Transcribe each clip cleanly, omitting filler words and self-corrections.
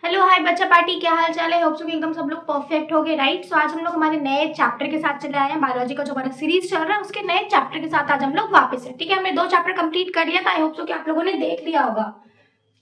Hello hi बच्चा party, क्या हाल चाल है। होप सो कि एकदम सब लोग परफेक्ट हो गए, राइट। सो आज हम लोग हमारे नए चैप्टर के साथ चले आए हैं। बायोलॉजी का जो हमारा सीरीज चल रहा है उसके नए चैप्टर के साथ आज हम लोग वापस है। ठीक है, हमने 2 चैप्टर कंप्लीट कर लिया था। आई होप सो कि आप लोगों ने देख लिया होगा।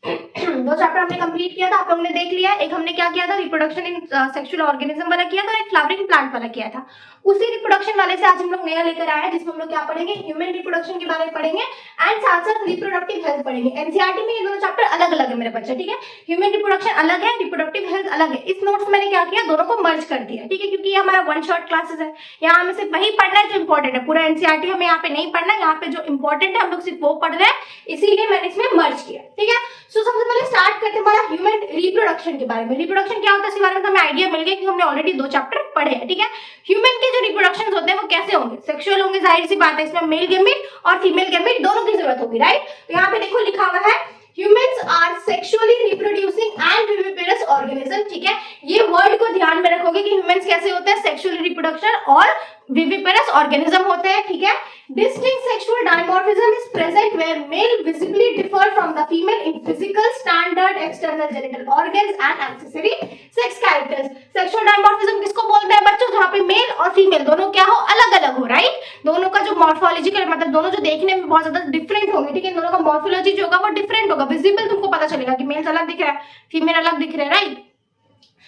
2 चैप्टर हमने कंप्लीट किया था, आप लोगों ने देख लिया। एक हमने क्या किया था, रिप्रोडक्शन इन सेक्सुअल ऑर्गेनिज्म वाला किया था, और एक फ्लावरिंग प्लांट वाला किया था। उसी रिप्रोडक्शन वाले से आज हम लोग नया लेकर आए हैं, जिसमें हम लोग क्या पढ़ेंगे, ह्यूमन रिप्रोडक्शन के बारे में पढ़ेंगे एंड साथ साथ रिप्रोडक्टिव हेल्थ पढ़ेंगे। एनसीईआरटी में ये दोनों चैप्टर अलग अलग है मेरे बच्चे, ठीक है। ह्यूमन रिप्रोडक्शन अलग है, रिप्रोडक्टिव हेल्थ अलग है। इस नोट्स में मैंने क्या किया, दोनों को मर्ज कर दिया, ठीक है, क्योंकि ये हमारा वन शॉट क्लासेस है। यहाँ हमें सिर्फ वही पढ़ना है जो इंपॉर्टेंट है। पूरा एनसीईआरटी हमें यहाँ पे नहीं पढ़ना है, यहाँ पे जो इंपॉर्टेंट है हम लोग सिर्फ वो पढ़ रहे हैं, इसीलिए मैंने इसमें मर्ज किया, ठीक है। सो सबसे पहले स्टार्ट करते हैं हमारा ह्यूमन रिप्रोडक्शन के बारे में। रिप्रोडक्शन क्या होता है इसके बारे में तो हमें आइडिया मिल गया, क्योंकि हमने ऑलरेडी 2 चैप्टर पढ़े हैं, ठीक है। ह्यूमन के जो रिप्रोडक्शन होते हैं वो कैसे होंगे, सेक्सुअल होंगे, जाहिर सी बात है। इसमें मेल गैमेट और फीमेल गैमेट दोनों की जरूरत होगी, राइट। तो यहाँ पे देखो लिखा हुआ है, humans are sexually reproducing and viviparous organism, ठीक है। ये वर्ड को ध्यान में रखोगे कि ह्यूमंस कैसे होते हैं, सेक्सुअली रिप्रोडक्शन और विविपेरस ऑर्गेनिज्म होते हैं, ठीक है। Distinct sexual dimorphism is present where male visibly differ from the female in physical, standard, external genital organs and accessory sex characters. Sexual dimorphism किसको बोलते हैं बच्चों, जहाँ पे मेल और फीमेल दोनों क्या हो, अलग अलग हो, राइट। दोनों का जो मॉर्फोलॉजिकल मतलब दोनों जो देखने में बहुत ज्यादा डिफरेंट होंगे, ठीक है। दोनों का मॉर्फोलॉजी जो होगा वो डिफरेंट होगा। विजिबल तुमको पता चलेगा कि मेल अलग दिख रहा है, फीमेल अलग दिख रहा है, राइट।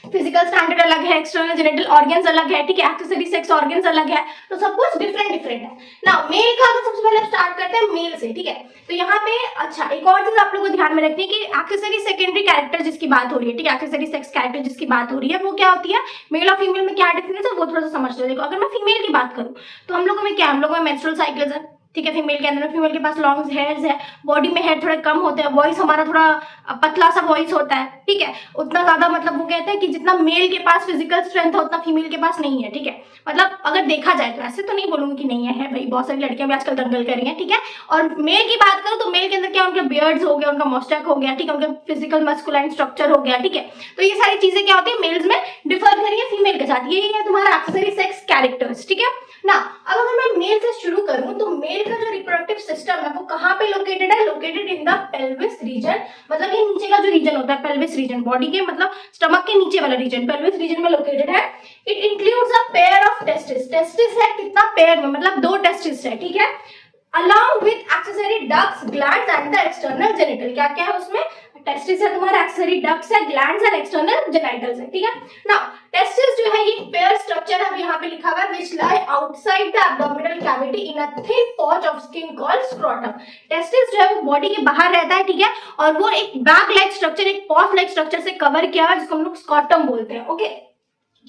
फिजिकल स्टैंडर्ड अलग है, एक्सटर्नल जेनिटल ऑर्गन्स अलग है, ठीक है, एक्सेसरी सेक्स ऑर्गन्स अलग है, तो सब कुछ डिफरेंट डिफरेंट है ना। मेल का तो सबसे पहले स्टार्ट करते हैं मेल से, ठीक है। तो यहाँ पे अच्छा एक और चीज आप लोगों को ध्यान में रखनी है कि एक्सेसरी सेकेंडरी कैरेक्टर जिसकी बात हो रही है, ठीक है, एक्सेसरी सेक्स कैरेक्टर जिसकी बात हो रही है वो क्या होती है, मेल और फीमेल में क्या डिफरेंस है वो थोड़ा सा समझ लो। देखो, अगर मैं फीमेल की बात करूँ तो हम लोगों में क्या, हम लोगों में मेंस्ट्रुअल साइकिल्स है, ठीक है। फीमेल के अंदर, फीमेल के पास लॉन्ग हेयर्स है, बॉडी में हेयर थोड़े कम होते हैं, वॉइस हमारा थोड़ा पतला सा वॉइस होता है, ठीक है। उतना ज्यादा मतलब वो कहते हैं कि जितना मेल के पास फिजिकल स्ट्रेंथ है उतना फीमेल के पास नहीं है, ठीक है। मतलब अगर देखा जाए तो, ऐसे तो नहीं बोलूंगी कि नहीं है भाई, बहुत सारी लड़कियां भी आजकल दंगल कर रही हैं, ठीक है। और मेल की बात करूं तो मेल के अंदर क्या, उनके बियर्ड्स हो गया, उनका मोस्टैक हो गया, ठीक है, उनका फिजिकल मस्कुलाइन स्ट्रक्चर हो गया, ठीक है। तो ये सारी चीजें क्या होती है, मेल्स में डिफर कर रही है फीमेल के साथ। यही है तुम्हारा एक्सेसरी सेक्स कैरेक्टर्स, ठीक है ना। अब अगर मैं मेल से शुरू करूं तो मेल का जो रिप्रोडक्टिव सिस्टम है वो कहां पे लोकेटेड है, located in the pelvis region. मतलब ये नीचे का जो रीजन होता है पेल्विस रीजन, बॉडी के मतलब स्टमक के नीचे वाला रीजन, पेल्विस रीजन में लोकेटेड है। It includes a pair of testis. Testis है कितना, पेयर में मतलब 2 टेस्टिस है, ठीक है। along with accessory ducts, glands and the external genital। क्या क्या है उसमें, टेस्टिस है तुम्हारा, एक्सेसरी डक्ट्स है, ग्लैंड्स एंड एक्सटर्नल जेनिटल्स है, ठीक है ना। टेस्टिस जो है ये पेयर स्ट्रक्चर है, यहाँ पे लिखा हुआ है, which lie outside the abdominal cavity in a thin pouch of skin called scrotum। Testis जो है वो बॉडी के बाहर रहता है, ठीक है, और वो एक बैग लाइक स्ट्रक्चर, एक पॉच लाइक स्ट्रक्चर से कवर किया हुआ है, जिसको हम लोग स्क्रॉटम बोलते हैं, ओके।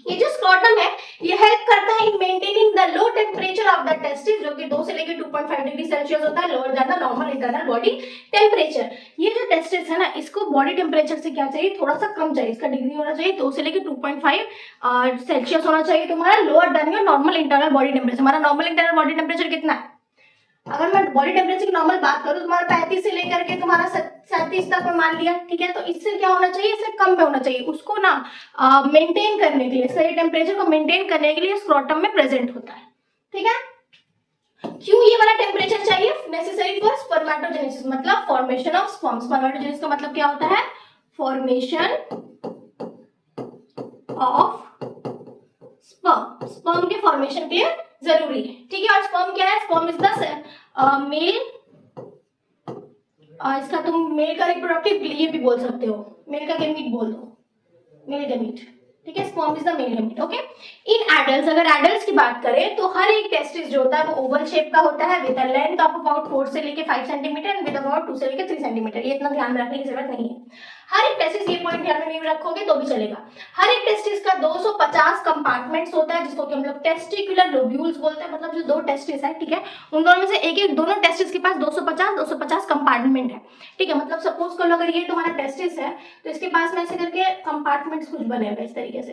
ये जो स्क्रॉटम है ये हेल्प करता है in maintaining the low temperature of the testis, जो कि 2 से लेकर 2.5 डिग्री सेल्सियस होता है, lower than the normal internal body temperature. ये जो टेस्टिस है ना, इसको बॉडी टेम्परेचर से क्या चाहिए, थोड़ा सा कम चाहिए, इसका डिग्री होना चाहिए 2 से लेकर 2.5 सेल्सियस होना चाहिए तुम्हारा, lower than your normal internal body temperature. हमारा नॉर्मल इंटरनल बॉडी टेम्परेचर कितना है, अगर मैं बॉडी टेम्परेचर की नॉर्मल बात करूं तो तुम्हारा 35 से लेकर के तुम्हारा 37 तक में मान लिया, ठीक है। तो इससे क्या होना चाहिए, इससे कम में होना चाहिए। उसको ना मेंटेन करने के लिए, सही टेम्परेचर को मेंटेन करने के लिए स्क्रॉटम में प्रेजेंट होता है, ठीक है। क्यों ये वाला टेम्परेचर चाहिए, नेसेसरी फॉर स्पर्मेटोजेनेसिस, मतलब फॉर्मेशन ऑफ स्पर्म। स्पर्मेटोजेनेसिस का मतलब क्या होता है, फॉर्मेशन ऑफ स्पर्म। स्पर्म के फॉर्मेशन के लिए जरूरी है, ठीक है। और स्पर्म क्या है, स्पर्म इज द मेल, इसका तुम मेल का रिप्रोडक्टिव ये भी बोल सकते हो, मेल का गैमीट बोल दो, मेल गैमीट, ठीक है। Sperm is the male gamete, okay. In adults, अगर एडल्ट्स की बात करें तो हर एक टेस्टिस जो होता है वो ओवल शेप का होता है, with a length of about 4 से लेके 5 सेंटीमीटर एंड विद अबाउट 2 से लेके 3 सेंटीमीटर। ये इतना ध्यान रखने की जरूरत नहीं है। हर एक टेस्टिस, ये पॉइंट ध्यान में नहीं रखोगे तो भी चलेगा। हर एक टेस्टिस का 250 कंपार्टमेंट्स होता है, जिसको कि हम लोग टेस्टिकुलर लोब्यूल्स बोलते हैं। मतलब जो 2 टेस्टिस है, ठीक है, उन दोनों में से एक एक, दोनों टेस्टिस के पास 250 कंपार्टमेंट है, ठीक है। मतलब सपोज कर लो अगर ये तुम्हारा टेस्टिस है तो इसके पास में ऐसे करके कंपार्टमेंट्स कुछ बने हुए इस तरीके से,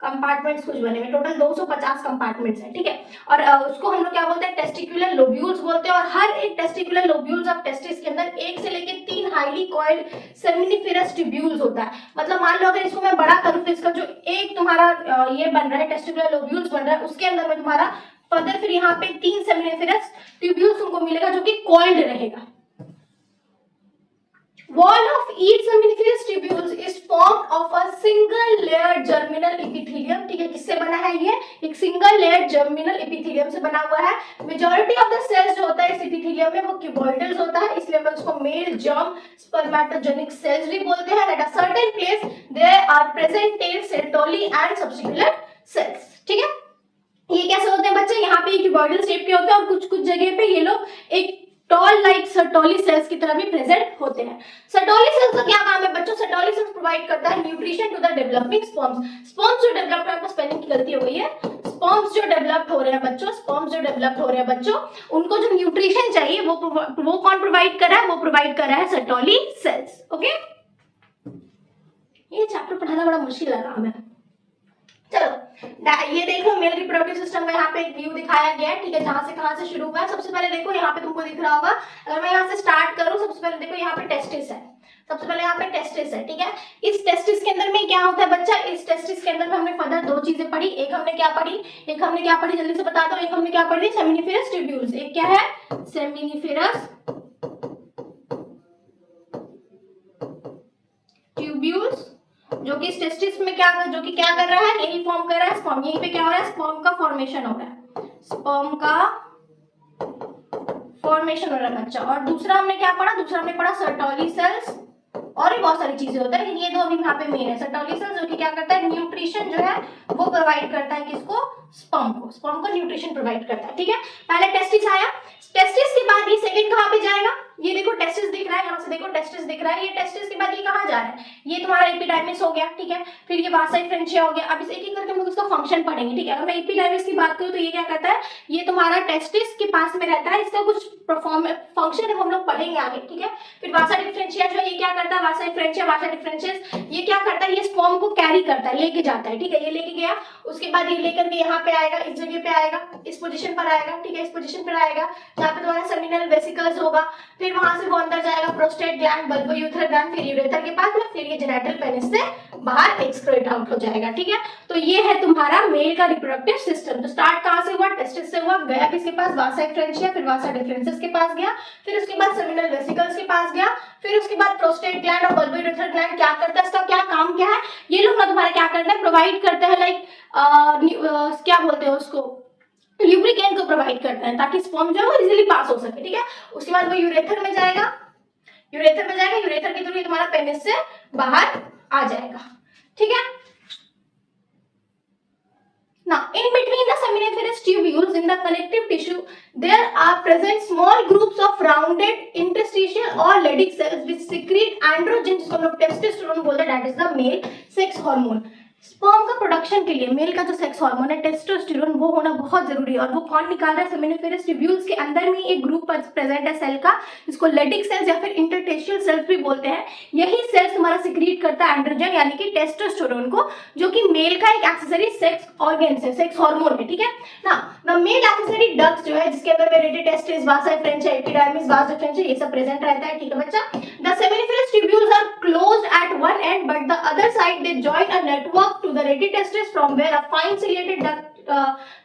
कंपार्टमेंट्स कुछ बने हुए, टोटल 250 कंपार्टमेंट्स हैं, ठीक है। और उसको हम लोग क्या बोलते हैं, टेस्टिकुलर लोब्यूल्स बोलते हैं। और हर एक टेस्टिकुलर लोब्यूल्स ऑफ टेस्टिस के अंदर 1 से लेके 3 हाईली कॉइल्ड सेमिनिफेरस ट्यूब्यूल्स होता है। मतलब मान लो अगर इसको मैं बड़ा करूं तो इसका जो एक तुम्हारा ये बन रहा है, टेस्टिकुलर लोब्यूल्स बन रहा है, उसके अंदर में तुम्हारा फर्दर फिर यहाँ पे 3 सेमिनिफेरस ट्यूब्यूल्स तुमको मिलेगा, जो कि कॉइल्ड रहेगा। Wall of each seminiferous tubules is formed of layer germinal epithelium, ठीक है, किससे बना है ये, एक सिंगल लेयर जर्मिनल एपिथेलियम से बना हुआ है। मेजॉरिटी ऑफ द सेल्स जो होता है इस एपिथेलियम में वो क्यूबॉइडल्स होता है, इसलिए हम उसको मेल जर्म स्पर्मेटोजेनिक सेल्स भी बोलते हैं। At a certain place there are present tail Sertoli and subsequent cells, ठीक है। ये कैसे होते हैं बच्चे, यहाँ पे क्यूबॉइडल शेप के होते हैं और कुछ कुछ जगह पे ये लोग एक टॉल लाइक सर्टोली सेल्स की तरह भी प्रेजेंट होते हैं। सर्टोली सेल्स का क्या काम है बच्चों, सर्टोली सेल्स प्रोवाइड करता है nutrition to the developing sperms. Sperms जो डेवलप है, स्पेलिंग की गलती हो गई है, स्पर्म्स जो डेवलप हो रहे हैं बच्चों, स्पर्म्स जो डेवलप हो रहे हैं बच्चों, उनको जो न्यूट्रिशन चाहिए वो कौन प्रोवाइड कर रहा है, वो प्रोवाइड कर रहा है सर्टोली सेल्स। ओके, ये चैप्टर पढ़ाना बड़ा मुश्किल लगा हमें। चलो ये देखो मेल रिप्रोडक्टिव सिस्टम का यहाँ पे एक व्यू दिखाया गया है, ठीक है, जहां से कहां से शुरू हुआ है। सबसे पहले देखो यहाँ पे तुमको दिख रहा होगा, अगर मैं यहाँ से स्टार्ट करूँ, सबसे पहले देखो यहाँ पे टेस्टिस है, सबसे पहले यहाँ पे टेस्टिस है, ठीक है। इस टेस्टिस के अंदर में क्या होता है बच्चा, इस टेस्टिस के अंदर में हमने फर्दर दो चीजें पढ़ी, एक हमने क्या पढ़ी जल्दी से बता दो, एक हमने क्या पढ़ी, सेमिनिफेरस ट्यूब्यूल्स, एक क्या है सेमिनिफेरस ट्यूब्यूल्स, जो कि टेस्टिस में क्या कर रहा है, यही फॉर्म कर रहा है स्पर्म, यहीं पे क्या हो रहा है, स्पर्म का फॉर्मेशन हो रहा है, स्पर्म का फॉर्मेशन हो रहा है बच्चा। और दूसरा हमने क्या पढ़ा, दूसरा हमने पढ़ा सर्टोली सेल्स, और भी बहुत सारी चीजें होता है, लेकिन ये दो अभी यहाँ पे मेन है। सर्टोली सेल्स जो कि क्या करता है, न्यूट्रिशन जो है वो प्रोवाइड करता है किसको, स्पर्म को न्यूट्रिशन प्रोवाइड करता है, ठीक है। पहले टेस्टिस आया, टेस्टिस के बाद ये सेकंड कहाँ पे जाएगा, ये देखो टेस्टिस दिख रहा है, यहाँ से देखो टेस्टिस दिख रहा है, ये टेस्टिस के बाद ये कहाँ जा रहा है, ये तुम्हारा एपिडाइमिस हो गया, ठीक है, फिर ये वासाई फ्रेंचिया हो गया। अब इस एक एक करके हम लोग इसका फंक्शन पढ़ेंगे, ठीक है। अगर मैं एपिडाइमिस की बात करूँ तो ये क्या करता है, ये तुम्हारा टेस्टिस के पास में रहता है, इसका कुछ फंक्शन है हम लोग पढ़ेंगे आगे, ठीक है। फिर वासा डिफरेंशिया जो है ये क्या करता है, वासा डिफरेंशिया, वासा डिफरेंशियस ये क्या करता है, ये स्पर्म को कैरी करता है, लेके जाता है, ठीक है, ये लेके गया, उसके बाद ये लेकर के यहाँ पे आएगा, इस जगह पे आएगा, इस पोजीशन पर आएगा, ठीक है, इस पोजीशन पर आएगा जहाँ पे तुम्हारा सेमिनल वेसिकल्स होगा, फिर वहां से वो अंदर जाएगा प्रोस्टेट ग्लैंड, बल्बोयूथर ग्लैंड, फिर यूरेथर के पास में, फिर ये जेनिटल पेनिस से बाहर एक्सक्रीट आउट हो जाएगा, ठीक है। तो ये है तुम्हारा मेल का रिप्रोडक्टिव सिस्टम। तो स्टार्ट कहां से हुआ, टेस्टिस से हुआ, गया किसके पास, वासा फ्रेंचिया, फिर वासा डिफरेंसेस के पास गया, फिर उसके बाद सेमिनल वेसिकल्स के पास गया, फिर उसके बाद प्रोस्टेट ग्लैंड और बल्बोयूथर ग्लैंड क्या करता है, इसका क्या काम क्या है, ये लोग ना तुम्हारा क्या करते हैं, प्रोवाइड करते हैं लाइक क्या बोलते हैं उसको, ल्यूब्रिकेंट को प्रोवाइड करते हैं ताकि स्पर्म जो है इजीली पास हो सके, ठीक है। उसके बाद वो यूरेथर में जाएगा, यूरेथर के थ्रू तुम्हारा पेनिस से बाहर आ जाएगा, ठीक है ना। In between the seminiferous tubules in the connective tissue, there are present small groups of rounded interstitial or Leydig cells which secrete androgen, जिसको हम लोग टेस्टोस्टेरोन बोलते हैं, that is the male sex hormone। Sperm का production के लिए mail का जो सेक्स हार्मोन है टेस्टोस्टेरोन, वो होना बहुत जरूरी है। और वो कौन निकाल रहा है, सेमिनिफेरस ट्यूब्यूल्स के अंदर में एक ग्रुप प्रेजेंट है सेल का, जिसको लेडिक सेल्स या फिर इंटरस्टिशियल सेल्स भी बोलते हैं। यही सेल्स तुम्हारा सिक्रीट करता है एंड्रोजन यानी कि टेस्टोस्टेरोन को, जो कि मेल का एक एक्सेसरी सेक्स ऑर्गन है, सेक्स हार्मोन है, ठीक है ना। द मेल एक्सेसरी डक्ट्स जो है, जिसके अंदर में रेडिटेस्टिस, वासा फ्रेंचिया, एपिडाइमिस, वास डिफरेंशिया ये सब प्रेजेंट रहता है, ठीक है बच्चा। The seminiferous tubules are closed at one end but the other side they join a network to the retitestis from where a fine ciliated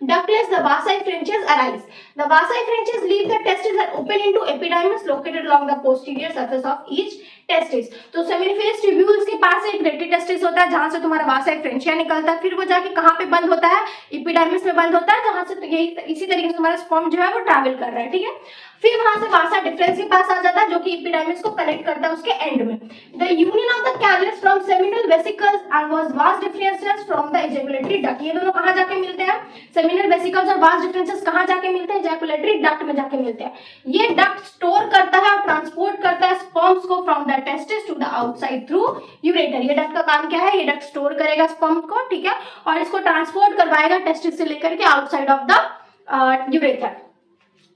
ductless the vasi franchias arise. The vasi franchias leave the testis and open into epidermis located along the posterior surface of each testis. तो seminiferous tubules के पास एक rete testis होता है जहां से तुम्हारा वासा फ्रेंचिया निकलता है, फिर वो जाके कहां पे बंद होता है, एपिडर्मिस में बंद होता है, जहां से यही इसी तरीके से तुम्हारा स्पर्म जो है वो ट्रैवल कर रहा है, ठीक है। फिर वहां से वासा डिफरेंस के पास आ जाता है जो कि एपिडर्मिस को कनेक्ट करता है उसके एंड में। The union of the callus from seminal vesicles and was vas deferens from the ejaculatory duct, ये दोनों कहां जाके मिलते हैं, सेमिनल वेसिकल्स और वास डिफरेंसेस कहां जाके मिलते हैं, एजैकुलेटरी डक्ट में जाके मिलते हैं। ये डक्ट स्टोर करता है और ट्रांसपोर्ट करता है स्पर्म्स को from the testis to the outside through ureter. ये डक्ट का काम क्या है, ये डक्ट स्टोर करेगा स्पर्म को, ठीक है, और इसको ट्रांसपोर्ट करवाएगा टेस्टिस से लेकर के आउटसाइड ऑफ द यूरेटर,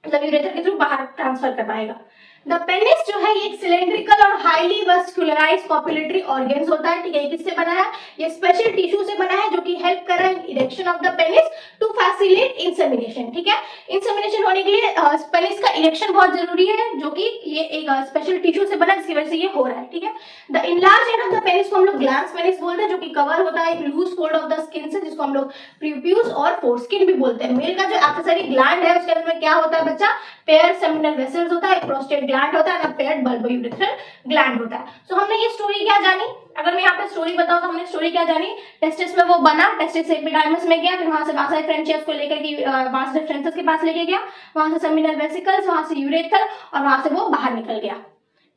मतलब यूरेटर के थ्रू बाहर ट्रांसफर करवाएगा। द पेनिस जो है ये एक सिलेंड्रिकल और हाईली वस्कुलराइज्ड कॉपुलेटरी ऑर्गन्स होता है, ठीक है। किससे बना है, ये स्पेशल टिश्यू से बना है जो कि हेल्प कर रहा है erection of the penis to facilitate insemination, ठीक है। इंसेमिनेशन होने के लिए पेनिस का इरेक्शन बहुत जरूरी है, जो कि ये एक स्पेशल टिश्यू से बना है, जिसकी वजह से ये हो रहा है, ठीक है। The enlarge and of the penis को हम लोग ग्लैंस पेनिस बोलते हैं, जो कि कवर होता है एक loose fold of the skin से, जिसको हम लोग प्यूप्यूस और फोरस्किन भी बोलते हैं। मेल का जो एक्सेसरी ग्लैंड है उसके अंदर में क्या होता है बच्चा, पेयर सेमिनल वेसल्स होता है, प्रोस्टेट ग्लैंड होता है, अनपेयर्ड बल्बोयूरेथ्रल ग्लैंड होता है। सो हमने ये स्टोरी क्या जानी, अगर मैं यहाँ पे स्टोरी बताऊं तो हमने स्टोरी क्या जानी, टेस्टिस में वो बना, टेस्टिस से एपिडाइमिस में गया, फिर वहां से वासा फ्रेंचियस को लेकर के वास डिफरेंसेस के पास लेके गया, वहां से सेमिनल वेसिकल्स, वहां से यूरेथर, और वहां से वो बाहर निकल गया।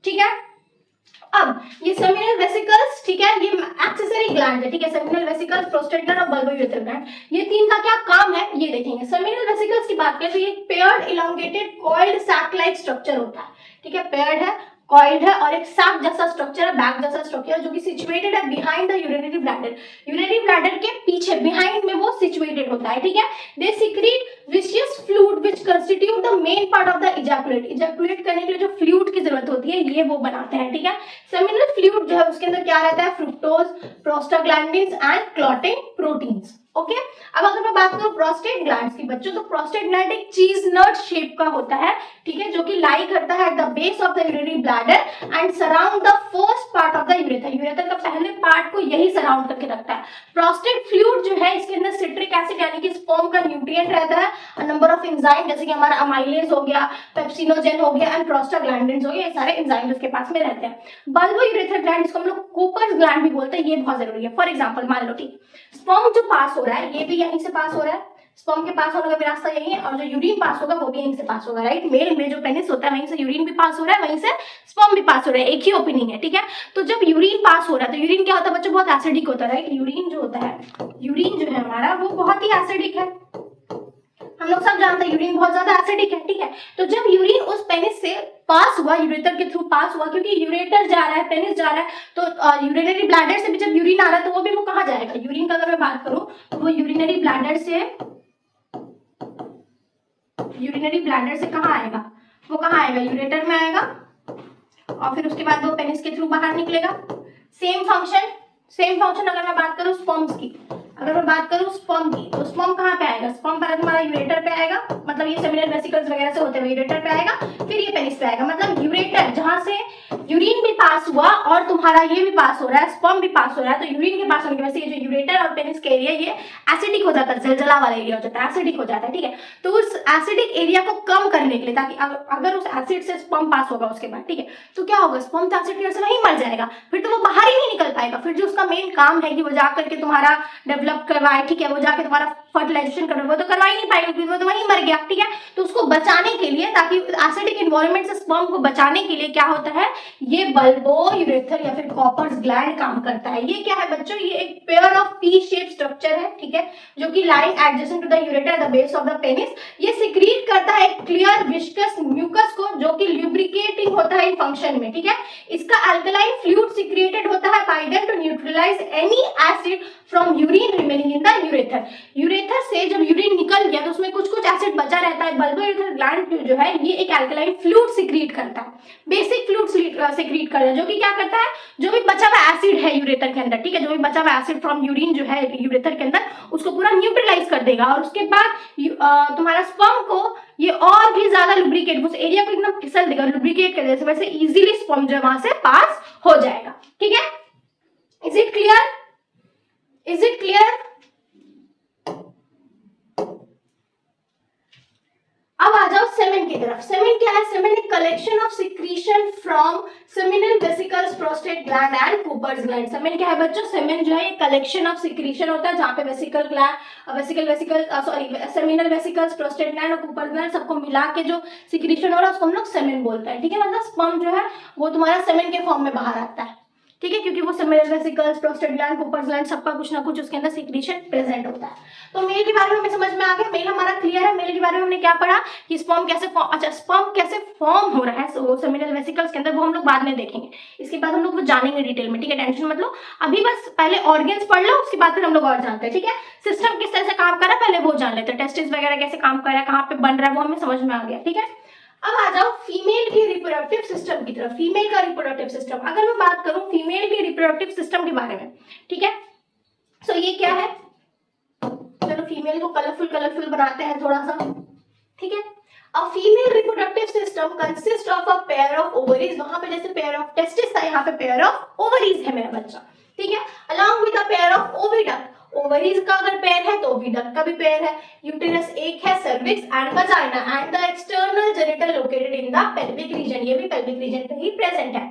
ठीक है, अब ये सेमिनल वेसिकल्स, ठीक है, ये एक्सेसरी ग्लैंड है, ठीक है, सेमिनल वेसिकल्स, प्रोस्टेट ग्लैंड और बल्बोयूरेथ्रल ग्लैंड, ये तीन का क्या काम है ये देखेंगे। सेमिनल वेसिकल्स की बात करें तो ये paired elongated coiled sac like structure होता है, ठीक है, पेयर्ड है, कॉइल्ड है और एक सैक जैसा स्ट्रक्चर है, बैग जैसा स्ट्रक्चर जो कि सिचुएटेड है behind the urinary bladder, urinary bladder के पीछे बिहाइंड में वो सिचुएटेड होता है। ठीक है, दे सीक्रेट विशियस fluid which constitute the main part of the ejaculate, ejaculate करने के लिए जो फ्लूइड की जरूरत होती है ये वो बनाते हैं। ठीक है, सेमिनल फ्लूइड जो है उसके अंदर क्या रहता है, fructose, prostaglandins and clotting proteins. Okay, अब अगर मैं बात करूं प्रोस्टेट ग्लैंड्स की बच्चों, तो प्रोस्टेट ग्लैंड एक चीज नट शेप का होता है, ठीक है, जो कि लाई करता है at the base of the urinary bladder and surround the first part of the urethra, ureter का पहले पार्ट को यही सराउंड करके रखता है। प्रोस्टेट फ्लूइड जो है इसके अंदर सिट्रिक एसिड यानी कि स्पर्म का न्यूट्रिएंट रहता है, नंबर ऑफ एंजाइम जैसे कि हमारा अमाइलेज हो गया, पेप्सिनोजेन हो गया एंड प्रोस्टाग्लैंडिन्स हो गया, ये सारे एंजाइम उसके पास में रहते हैं। बल्बोयूरेथ्रल ग्लैंड जिसको हम लोग कूपर्स ग्लैंड भी बोलते हैं, ये बहुत जरूरी है। फॉर एग्जांपल मान लो, ठीक, स्पर्म जो पास हो रहा है ये भी यहीं से पास हो रहा है, स्पर्म के पास होने का भी रास्ता यही है, और जो यूरिन पास होगा वो भी यहीं से पास होगा, राइट। मेल में जो पेनिस होता है वहीं से यूरिन भी पास हो रहा है, वहीं से स्पर्म भी पास हो रहा है, एक ही ओपनिंग है। ठीक है, तो जब यूरिन पास हो रहा है तो यूरिन क्या होता है बच्चों, बहुत एसिडिक होता है, राइट। यूरिन जो होता है, यूरिन जो है हमारा वो बहुत ही एसिडिक है, हम लोग सब जानते हैं यूरिन बहुत ज्यादा एसिडिक है। ठीक है, तो जब यूरिन उस पेनिस से पास हुआ, यूरेटर के थ्रू पास हुआ, क्योंकि यूरेटर जा रहा है, पेनिस जा रहा है, तो यूरिनरी ब्लैडर से भी जब यूरिन आ रहा है तो वो भी वो कहाँ जाएगा, यूरिन का अगर मैं बात करूं तो वो यूरिनरी ब्लैडर से कहाँ आएगा, वो कहाँ आएगा, यूरेटर में आएगा, और फिर उसके बाद वो पेनिस के थ्रू बाहर निकलेगा। सेम फंक्शन अगर मैं बात करूं स्पर्म्स की, अगर मैं बात करूं स्पर्म की, तो स्पर्म कहाँ पे आएगा, स्पर्म पहले तुम्हारा यूरेटर पे आएगा, मतलब ये सेमिनल वेसिकल्स वगैरह से होते हुए यूरेटर पे आएगा, फिर ये पेनिस पे आएगा, मतलब यूरेटर जहां से यूरिन भी पास हुआ और तुम्हारा ये भी पास हो रहा है, स्पर्म भी पास हो रहा है, तो यूरिन के पास होने की वजह से ये जो यूरेटर और पेनिस का एरिया ये एसिडिक हो जाता है, जलजला वाला एरिया हो जाता है, एसिडिक हो जाता है। ठीक है, तो उस एसिडिक एरिया को कम करने के लिए, ताकि अगर उस एसिड से स्पर्म पास होगा उसके बाद, ठीक है, तो क्या होगा, स्पर्म तो एसिड की वजह से वहीं मर जाएगा, फिर तो वो बाहर ही नहीं निकल पाएगा। फिर जो उसका मेन काम है कि वो जाकर के तुम्हारा डेवलप करवाए, ठीक है, वो जाके तुम्हारा फर्टिलाइजेशन करवाए, वो तो करवा ही नहीं पाएगा क्योंकि वो तो वहीं मर गया। ठीक है, तो उसको बचाने के लिए, ताकि एसिडिक एनवायरनमेंट से स्पर्म को बचाने के लिए क्या होता है, ये बल्बोयूरेथर या फिर कॉपर्स ग्लैंड काम करता है। ये क्या है बच्चों, ये एक pair of P shape structure है, ठीक है, जो कि lying adjacent to the ureter the base of the penis. ये सिक्रीट करता है एक क्लियर विस्कस म्यूकस को, जो कि ल्यूब्रिकेटिंग होता है इन फंक्शन में। ठीक है, इसका अल्कलाइन फ्लूइड सिक्रेटेड होता है by them to neutralize any acid from urine remaining in the urethra. Urethra से जब यूरिन निकल गया तो उसमें कुछ कुछ एसिड बचा रहता है, बल्बोयूरेथर ग्लैंड जो है ये एक अल्कलाइन फ्लूइड सिक्रीट करता है, बेसिक फ्लूइड सिक्रीट करता है, जो कि क्या करता है, जो भी बचा हुआ एसिड है यूरेथर के अंदर, ठीक है, जो भी बचा हुआ एसिड फ्रॉम यूरिन जो है यूरेथर के अंदर, उसको पूरा न्यूट्रलाइज कर देगा, और उसके बाद तुम्हारा स्पर्म को ये और भी ज्यादा लुब्रिकेट, उस एरिया को एकदम फिसल देगा, लुब्रिकेट कर देगा, वैसे इजीली स्पर्म जो है वहां से पास हो जाएगा। ठीक है, is it clear, is it clear. अब आ जाओ सेमेन की तरफ। सेमेन क्या है, सेमेन एक collection of secretion from seminal vesicles, prostate gland and Cowper's gland. Semen क्या है बच्चों, सेमेन जो है ये कलेक्शन ऑफ सिक्रीशन होता है, जहां पे vesicle gland, seminal vesicles, prostate gland और कूपर्स ग्लैंड सबको मिला के जो सिक्रीशन हो रहा है उसको हम लोग सेमेन बोलते हैं। ठीक है, मतलब स्पर्म जो है वो तुम्हारा सेमेन के फॉर्म में बाहर आता है। ठीक है, क्योंकि वो seminal vesicles, prostate gland, Cowper's gland सबका कुछ ना कुछ उसके अंदर सिक्रीशन प्रेजेंट होता है। तो मेल के बारे में हमें समझ में आ गया, मेल हमारा क्लियर है। मेल के बारे में हमने क्या पढ़ा कि स्पर्म कैसे फॉर्म हो रहा है वो सेमिनल वेसिकल्स के अंदर, वो हम लोग बाद में देखेंगे, इसके बाद हम लोग वो जानेंगे डिटेल में। ठीक है, टेंशन मत लो, अभी बस पहले ऑर्गन्स पढ़ लो, उसके बाद फिर हम लोग और जानते हैं। ठीक है, सिस्टम किस तरह से काम कर रहा है पहले वो जान लेते हैं, टेस्टिस वगैरह कैसे काम कर रहा है, कहाँ पे बन रहा है, वो हमें समझ में आ गया। ठीक है, अब आ जाओ फीमेल के रिप्रोडक्टिव सिस्टम की तरफ। फीमेल का रिप्रोडक्टिव सिस्टम, अगर मैं बात करूं फीमेल के रिप्रोडक्टिव सिस्टम के बारे में, ठीक है, सो ये क्या है, चलो फीमेल को कलरफुल बनाते हैं थोड़ा सा। ठीक है, a female reproductive system consist of a pair of ovaries, वहां पे जैसे पेयर ऑफ टेस्टिस था, यहाँ पे पेयर ऑफ ओवरीज है मेरा बच्चा। ठीक है, along with a pair of oviduct, ovaries का अगर पेयर है तो ओविडक्ट का भी पेयर है, यूटेरस एक है, cervix and vagina and the external genital located in the pelvic region, ये भी पेल्विक रीजन पे ही प्रेजेंट है।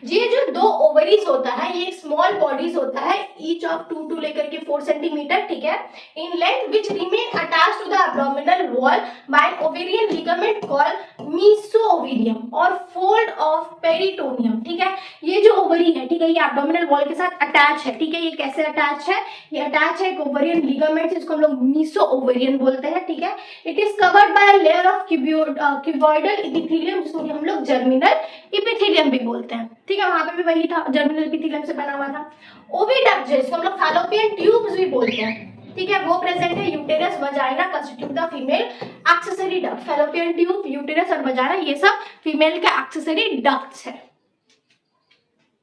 ये जो दो ओवरीज होता है ये स्मॉल बॉडीज होता है, ईच ऑफ 2 to लेकर के 4 सेंटीमीटर, ठीक है, in length which remain attached to the abdominal wall by an ovarian ligament called mesovarium और फोल्ड ऑफ पेरिटोनियम, ठीक है। ये जो ओवरी है, ठीक है, ये एब्डोमिनल वॉल के साथ अटैच है, ठीक है। ये कैसे अटैच है? ये अटैच है एक ओवेरियन लिगामेंट, जिसको हम लोग मीसोओवेरियन बोलते हैं, ठीक है। It is covered by a layer of cuboidal epithelium, जिसको हम लोग जर्मिनल एपिथेलियम भी बोलते हैं, ठीक है। वहां पे भी वही था, जर्मिनल एपिथेलियम से बना हुआ था। ओविडक्ट जिसको हम लोग फैलोपियन ट्यूब्स भी बोलते हैं, ठीक है, वो प्रेजेंट है। Uterus vagina constitute the female accessory duct. Fallopian tube, uterus और वजाइना ये सब फीमेल के एक्सेसरी डक्ट्स है।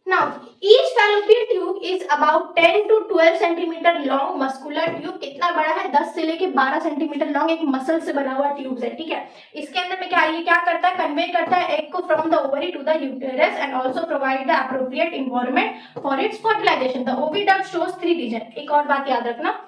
Now, each fallopian tube is about 10 to 12 centimetre long muscular tube. कितना बड़ा है? 10 से लेके 12 सेंटीमीटर लॉन्ग एक मसल से बना हुआ ट्यूब है, ठीक है। इसके अंदर में क्या, ये क्या करता है? कन्वे करता है एग को from the ovary to the uterus and also provide the appropriate environment for its fertilization. The oviduct shows 3 region. एक और बात याद रखना,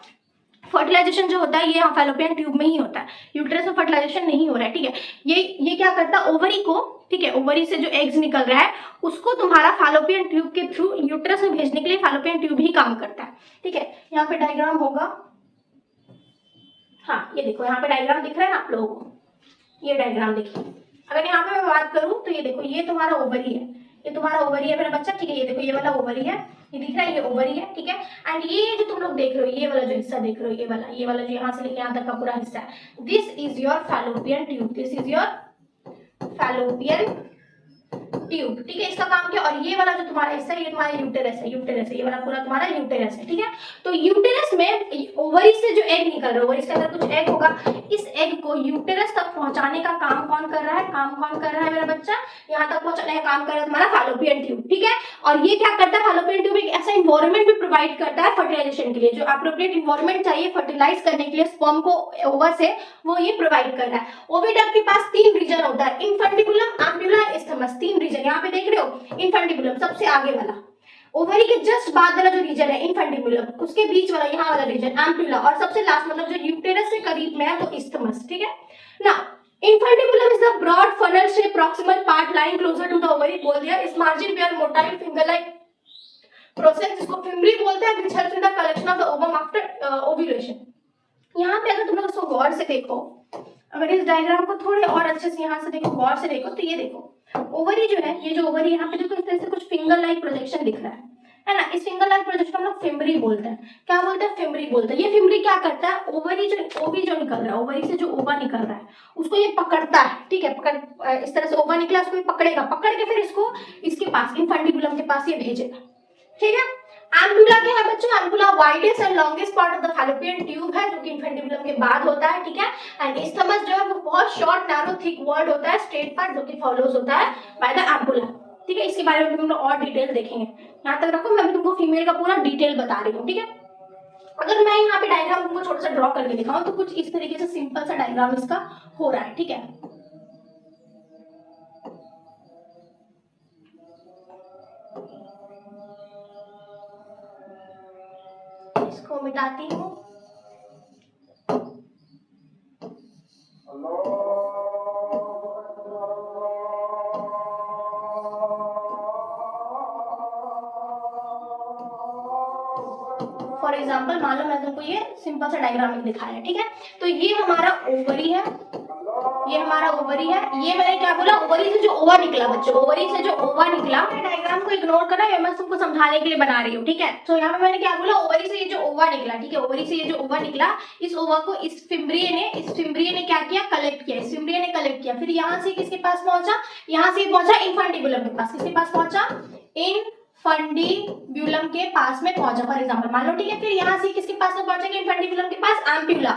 फर्टिलाइजेशन जो होता है ये फैलोपियन ट्यूब में ही होता है, यूट्रस में फर्टिलाइजेशन नहीं हो रहा है, ठीक है। ये क्या करता है? ओवरी को, ठीक है, ओवरी से जो एग्स निकल रहा है उसको तुम्हारा फैलोपियन ट्यूब के थ्रू यूट्रस में भेजने के लिए फैलोपियन ट्यूब ही काम करता है, ठीक है। यहाँ पे डायग्राम होगा, हाँ ये देखो यहाँ पे डायग्राम दिख रहा है ना आप लोगों को, ये डायग्राम देखिए। अगर यहाँ पे मैं बात करूँ तो ये देखो, ये तुम्हारा ओवरी है, ये तुम्हारा ओवरी है मेरा बच्चा, ठीक है। ये देखो ये वाला ओवरी है, ये दिख रहा है, ये ओवरी है, ठीक है। एंड ये जो तुम लोग देख रहे हो, ये वाला जो हिस्सा देख रहे हो, ये वाला जो यहाँ से लेके यहाँ तक का पूरा हिस्सा है, this is your fallopian tube, this is your fallopian tube, ठीक है। इसका काम क्या? और ये वाला जो तुम्हारा हिस्सा है ये तुम्हारा यूटेरस है, ये वाला पूरा तुम्हारा यूटेरस है, ठीक है। तो यूटेरस में ओवरी से जो एग निकल रहा है, ओवरी के अंदर कुछ एग होगा, इस एग को यूटेरस तक पहुंचाने का काम कौन कर रहा है? काम कौन कर रहा है मेरा बच्चा? यहाँ तक पहुंचाने का काम कर रहा है तुम्हारा फैलोपियन ट्यूब, ठीक है। और ये क्या करता है? फैलोपियन ट्यूब एक ऐसा इन्वायरमेंट भी प्रोवाइड करता है फर्टिलाइजेशन के लिए, जो अप्रोप्रिएट इन्वायरमेंट चाहिए फर्टिलाइज करने के लिए स्पर्म को ओवर से, वो ये प्रोवाइड कर रहा है। ओविडक्ट के पास 3 रीजन होता है, इन्फंटिबुलम, एम्प्यूला, इस्थमस, 3 रीजन। यहाँ पे देख रहे हो इन्फंटिबुलम सबसे आगे वाला, ओवरी के जस्ट बाद वाला जो रीजन है इन्फंटिबुलम, उसके बीच वाला यहाँ वाला रीजन एम्प्यूला, और सबसे लास्ट मतलब जो यूटेरस से करीब में है वो इस्थमस, ठीक है ना। Infundibulum is the broad funnel shape proximal part lying closer to the ovary, बोल दिया। इस मार्जिन पे मोटाइल फिंगर लाइक प्रोसेस, जिसको फिम्बरी बोलते हैं, which helps in the collection of the ovum after ovulation. यहाँ पे अगर तुम लोग इसको गौर से देखो, अगर इस डायग्राम को थोड़े और अच्छे से यहाँ से देखो, गौर से देखो, तो ये देखो ओवरी जो है, ये जो ओवरी यहाँ पे देखो इस तरह से कुछ फिंगर लाइक प्रोजेक्शन दिख रहा है ना। इस फिंगर लाइक प्रोजेक्शन हम लोग फिम्बरी बोलते हैं। क्या बोलते हैं? फिम्बरी बोलते हैं। ये फिम्बरी क्या करता है? ओवरी जो निकल रहा है, ओवरी से जो ओवा निकल रहा है उसको ये पकड़ता है, ठीक है। पकड़, इस तरह से ओवा निकला उसको ये पकड़ेगा, पकड़ के फिर इसको इसके पास इन्फंटिबुलम के पास ये भेजेगा, ठीक है। एम्प्यूला क्या है बच्चों? Ampulla widest and longest part of the fallopian tube है, जो कि इन्फंटिबुलम के बाद होता है, ठीक है। एंड इस्थमस जो है वो बहुत शॉर्ट नैरो थिक वर्ड होता है, स्ट्रेट पार्ट, जो कि फॉलोज होता है बाय द एम्प्यूला, ठीक है। इसके बारे में हम लोग और डिटेल देखेंगे, यहाँ तक रखो, मैं तुमको फीमेल का पूरा डिटेल बता रही हूँ, ठीक है। अगर मैं यहाँ पे डायग्राम तुमको छोटा सा ड्रॉ करके दिखाऊं तो कुछ इस तरीके से सिंपल सा डायग्राम इसका हो रहा है, ठीक है। इसको मिटाती हूँ। फॉर एग्जाम्पल मान लो मैं तुमको ये सिंपल सा डायग्राम दिखाया है, ठीक है। तो ये हमारा ओवरी है, ये हमारा ओवरी है। ये मैंने क्या बोला? ओवरी से जो ओवा निकला बच्चों, ओवरी से जो ओवा निकला, डायग्राम को इग्नोर करना है, मैं तुमको समझाने के लिए बना रही हूँ, ठीक है। तो यहाँ पे मैंने क्या बोला? ओवरी से ये जो ओवा निकला, ठीक है, ओवरी से ये जो ओवा निकला, इस ओवा को इस फिम्ब्रिय ने क्या किया? कलेक्ट किया। इस फिम्ब्रिय ने कलेक्ट किया, फिर यहाँ से किसके पास पहुंचा? यहाँ से पहुंचा इन्फंटिबुलम के पास। किसके पास पहुंचा? इन्फंटिबुलम के पास में पहुंचा, फॉर एग्जाम्पल मान लो, ठीक है। फिर यहाँ से किसके पास में पहुंचेगा? इन्फंटिबुलम के पास एम्प्यूला।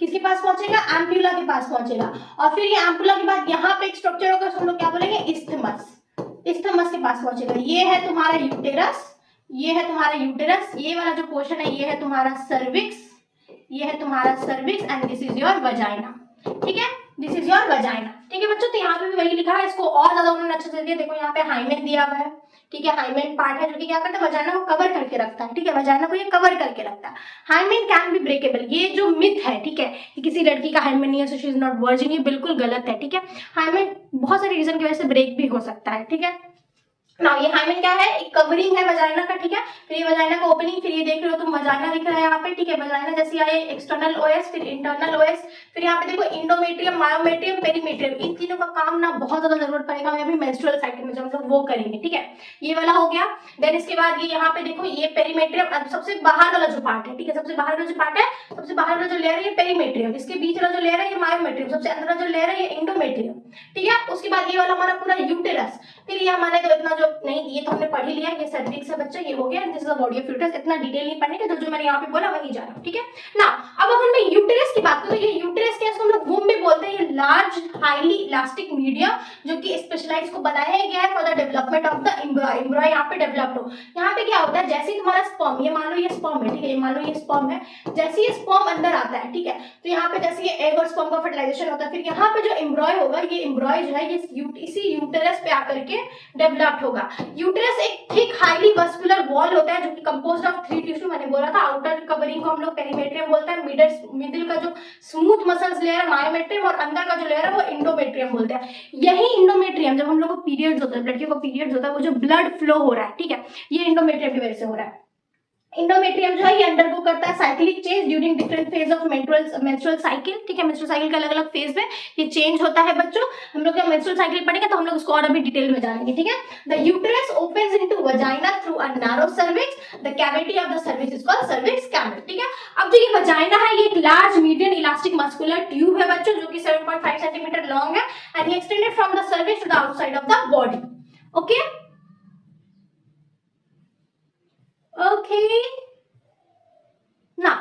किसके पास पहुंचेगा? एम्प्यूला के पास पहुंचेगा। और फिर ये एम्प्यूला के बाद यहाँ पे एक स्ट्रक्चर होगा, हम लोग क्या बोलेंगे? इस्थमस। इस्थमस के पास पहुंचेगा। ये है तुम्हारा यूटेरस, ये है तुम्हारा यूटेरस, ये वाला जो पोर्शन है ये है तुम्हारा सर्विक्स, ये है तुम्हारा cervix, and this is your vagina, ठीक है। दिस इज योर वजाइना, ठीक है बच्चों। तो यहाँ पे भी वही लिखा है, इसको और ज्यादा उन्होंने अच्छे से दिया। देखो यहाँ पे हाइमेन दिया हुआ है, ठीक है। हाइमेन पार्ट है जो कि क्या करता है, वजाइना को कवर करके रखता है, ठीक है, वजाइना को ये कवर करके रखता है। हाइमेन कैन बी ब्रेकेबल, ये जो मिथ है, ठीक है, कि किसी लड़की का हाइमेन नहीं है so she is not virgin, ये बिल्कुल गलत है, ठीक है। हाइमेन बहुत सारे रीजन की वजह से ब्रेक भी हो सकता है, ठीक है ना। ये हाइमेन क्या है, एक कवरिंग है वजाइना का, ठीक है। फिर ये वजाइना का ओपनिंग, फिर ये देख रहे हो तुम वजाइना दिख रहा है यहाँ पे, ठीक है। वजाइना जैसे आए एक्सटर्नल ओएस, फिर इंटरनल ओएस, फिर यहाँ पे देखो इंडोमेट्रियम, मायोमेट्रियम, पेरीमेट्रियम, इन तीनों का काम ना बहुत ज्यादा जरूरत पड़ेगा हमें अभी मेंस्ट्रुअल साइकिल में, जब हम लोग वो करेंगे, ठीक है। ये वाला हो गया। देन इसके बाद ये यहाँ पे देखो ये पेरीमेट्रियम, सबसे बाहर वाला जो पार्ट है, ठीक है, सबसे बाहर वाला जो पार्ट है, सबसे बाहर वाला जो लेयर है ये पेरीमेट्रियम, इसके बीच वाला जो लेयर है ये मायोमेट्रियम, सबसे अंदर वाला जो लेयर है ये इंडोमेट्रियम, ठीक है। उसके बाद ये वाला हमारा पूरा यूटेरस, फिर ये हमारे तो इतना जो नहीं, ये तो हमने पढ़ ही लिया, ये सर्विक्स है बच्चा, ये हो गया। This is the body of uterus, इतना डिटेल नहीं पढ़ने का, जो मैंने यहाँ पे बोला वही जा रहा हूँ, ठीक है ना। अब अगर मैं यूटेरस की बात करूँ तो ये यूटेरस क्या है, इसको हम लोग वूम भी बोलते हैं। ये लार्ज हाईली इलास्टिक मीडियम जो कि स्पेशलाइज को बनाया गया है for the development of the embryo, एम्ब्रॉय यहाँ पे डेवलप्ड हो। यहाँ पे क्या होता है, जैसे ही तुम्हारा स्पर्म, ये मान लो ये स्पर्म है, ठीक है, ये मान लो ये स्पर्म है, जैसे ये स्पर्म अंदर आता है, ठीक है, तो यहाँ पे जैसे ये एग और स्पर्म का फर्टिलाइजेशन होता है, फिर यहाँ पे जो एम्ब्रॉय होगा, ये एम्ब्रॉय जो है ये इसी यूटेरस पे आकर के डेवलप्ड होगा। यूटेरस एक थिक हाईली वस्कुलर वॉल होता है जो कि कंपोज्ड ऑफ 3 टिश्यू, मैंने बोला था। आउटर कवरिंग को हम लोग पेरीमेट्रियम बोलते हैं, मिडिल का जो स्मूथ मसल्स लेयर है मायोमेट्रियम, और अंदर का जो लेयर है वो इंडोमेट्रियम बोलते हैं। यही इंडोमेट्रियम जब हम लोग को पीरियड्स होता है, लड़कियों को पीरियड्स होता है, वो जो ब्लड फ्लो हो रहा है, ठीक है, ये इंडोमेट्रियम की वजह से हो रहा है। इंडोमेट्रियम जो है ये अंडरगो करता है cyclic change during different phase of menstrual cycle, ठीक है। मेंस्ट्रुअल साइकिल के अलग अलग फेज में ये चेंज होता है बच्चों। हम लोग जब मेंस्ट्रुअल साइकिल पढ़ेंगे तो हम लोग उसको और अभी डिटेल में जानेंगे, ठीक है। The uterus opens into vagina through a narrow cervix, the cavity of the cervix is called cervix cavity, ठीक है। अब जो ये वजाइना है ये एक large medium elastic muscular tube है बच्चों, जो कि 7.5 सेंटीमीटर लॉन्ग है एंड ये extended from the cervix to the outside of the body, okay okay ना।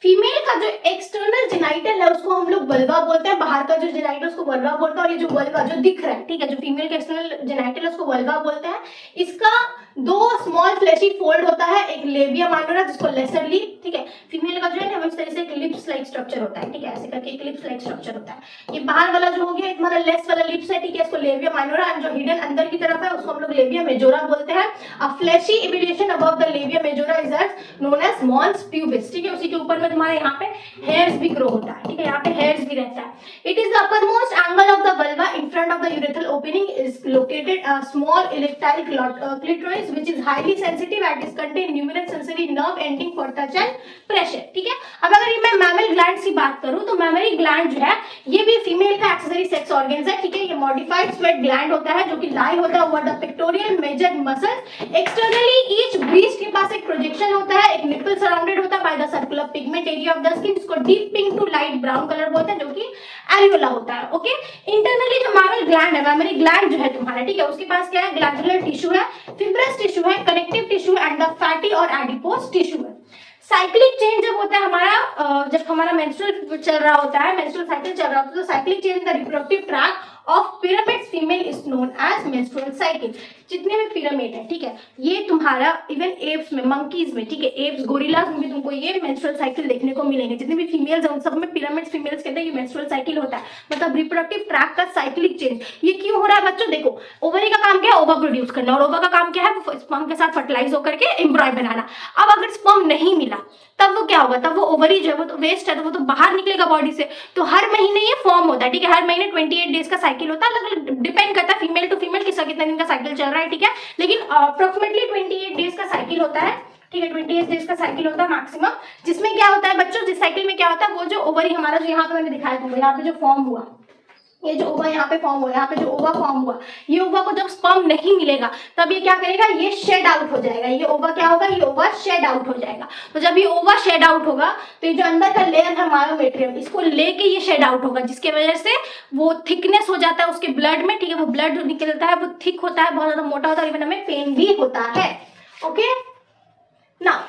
फीमेल का जो एक्सटर्नल जेनाइटल है उसको हम लोग वल्वा बोलते हैं, बाहर का जो जेनाइटल उसको वल्वा बोलते हैं, और ये जो वल्वा जो दिख रहा है, ठीक है, जो फीमेल का एक्सटर्नल जेनाइटल है उसको वल्वा बोलते हैं। इसका 2 स्मॉल फ्लैशी फोल्ड होता है, एक लेबिया माइनोरा जिसको लेसर लिप, ठीक है। फीमेल का जो है ना इस तरह से एक लिप्स लाइक स्ट्रक्चर होता है, ठीक है, ऐसे करके एक लिप्स लाइक स्ट्रक्चर होता है। ये बाहर वाला जो हो गया हमारा लेस वाला लिप्स है, ठीक है, इसको लेबिया माइनोरा, एंड जो हिडन अंदर की तरफ है उसको हम लोग लेबिया मेजोरा बोलते हैं। A fleshy elevation above the labia majora is known as mons pubis, ठीक है। उसी के ऊपर में तुम्हारे यहाँ पे हेयर्स भी ग्रो होता है, ठीक है, यहाँ पे हेयर्स भी रहता है। It is the uppermost angle of the vulva in front of the urethral opening is located a small erectile clitoris which is highly sensitive and is contain numerous sensory nerve ending for touch and pressure, ठीक है। अब अगर ये मैं memory glands की बात करूं तो मैमरी ग्लैंड जो है ये भी फीमेल का एक्सेसरी सेक्स ऑर्गन्स है, ठीक है। ये मॉडिफाइड स्वेट ग्लैंड होता है जो कि लाई होता है over the pectoral major muscles. Externally each breast के पास एक प्रोजेक्शन होता है, एक निप्पल सराउंडेड होता है by the circular pigment area of the skin, जिसको deep pink to light brown colour बोलते हैं, जो कि एरियोला होता है, ओके। इंटरनली जो मैमरी ग्लैंड है, मैमरी ग्लैंड जो है तुम्हारा, ठीक है, उसके पास क्या है, ग्लैंडुलर टिश्यू है, फिब्रस टिश्यू है, connective tissue and the fatty और एडिपोज टिश्यू है। साइक्लिक चेंज जब होता है हमारा, जब हमारा मेंस्ट्रुअल चल रहा होता है, मेंस्ट्रुअल साइकिल चल रहा होता है, तो cyclic change in the reproductive tract of primates female is known as menstrual cycle. जितने भी पिरामिड है, ठीक है, ये तुम्हारा इवन एप्स में, मंकीज में, ठीक है, एप्स गोरिल्लास में भी तुमको ये मेंस्ट्रुअल साइकिल देखने को मिलेंगे। जितने भी फीमेल्स हैं उन सब में पिरामिड्स फीमेल्स के अंदर ये मेंस्ट्रुअल साइकिल होता है, मतलब रिप्रोडक्टिव ट्रैक का साइक्लिक चेंज। ये क्यों हो रहा है बच्चों, देखो ओवरी का काम क्या है, ओवा प्रोड्यूस करना, और ओवा का काम क्या है, स्पर्म के साथ फर्टिलाइज होकर के एम्ब्रॉय बनाना। अब अगर स्पर्म नहीं मिला तब वो क्या होगा, तब वो ओवरी जो है वो तो वेस्ट है, तो वो तो बाहर निकलेगा बॉडी से। तो हर महीने ये फॉर्म होता है, ठीक है, हर महीने 28 डेज का साइकिल होता है, अलग अलग डिपेंड करता है फीमेल टू फीमेल किसका कितने दिन का साइकिल चल रहा है, ठीक है, लेकिन अप्रोक्सीमेटली 28 डेज का साइकिल होता है, ठीक है, 28 डेज का साइकिल होता है मैक्सिमम। जिसमें क्या होता है बच्चों, जिस साइकिल में क्या होता है, वो जो ओवरी हमारा जो यहाँ पे मैंने दिखाया था, यहाँ पे जो फॉर्म हुआ, ये जो ओवा यहाँ पे फॉर्म हुआ, यहाँ पे जो ओवा फॉर्म हुआ, ये ओवा को जब स्पर्म नहीं मिलेगा तब ये क्या करेगा, ये शेड आउट हो जाएगा। ये ओवा क्या होगा, ये ओवा शेड आउट हो जाएगा। तो जब ये ओवा शेड आउट होगा तो ये जो अंदर का लेयर है मायोमेट्रियम, इसको लेके ये शेड आउट होगा, जिसके वजह से वो थिकनेस हो जाता है उसके ब्लड में, ठीक है, वो ब्लड जो निकलता है वो थिक होता है, बहुत ज्यादा मोटा होता है, इवन हमें पेन भी होता है, ओके ना।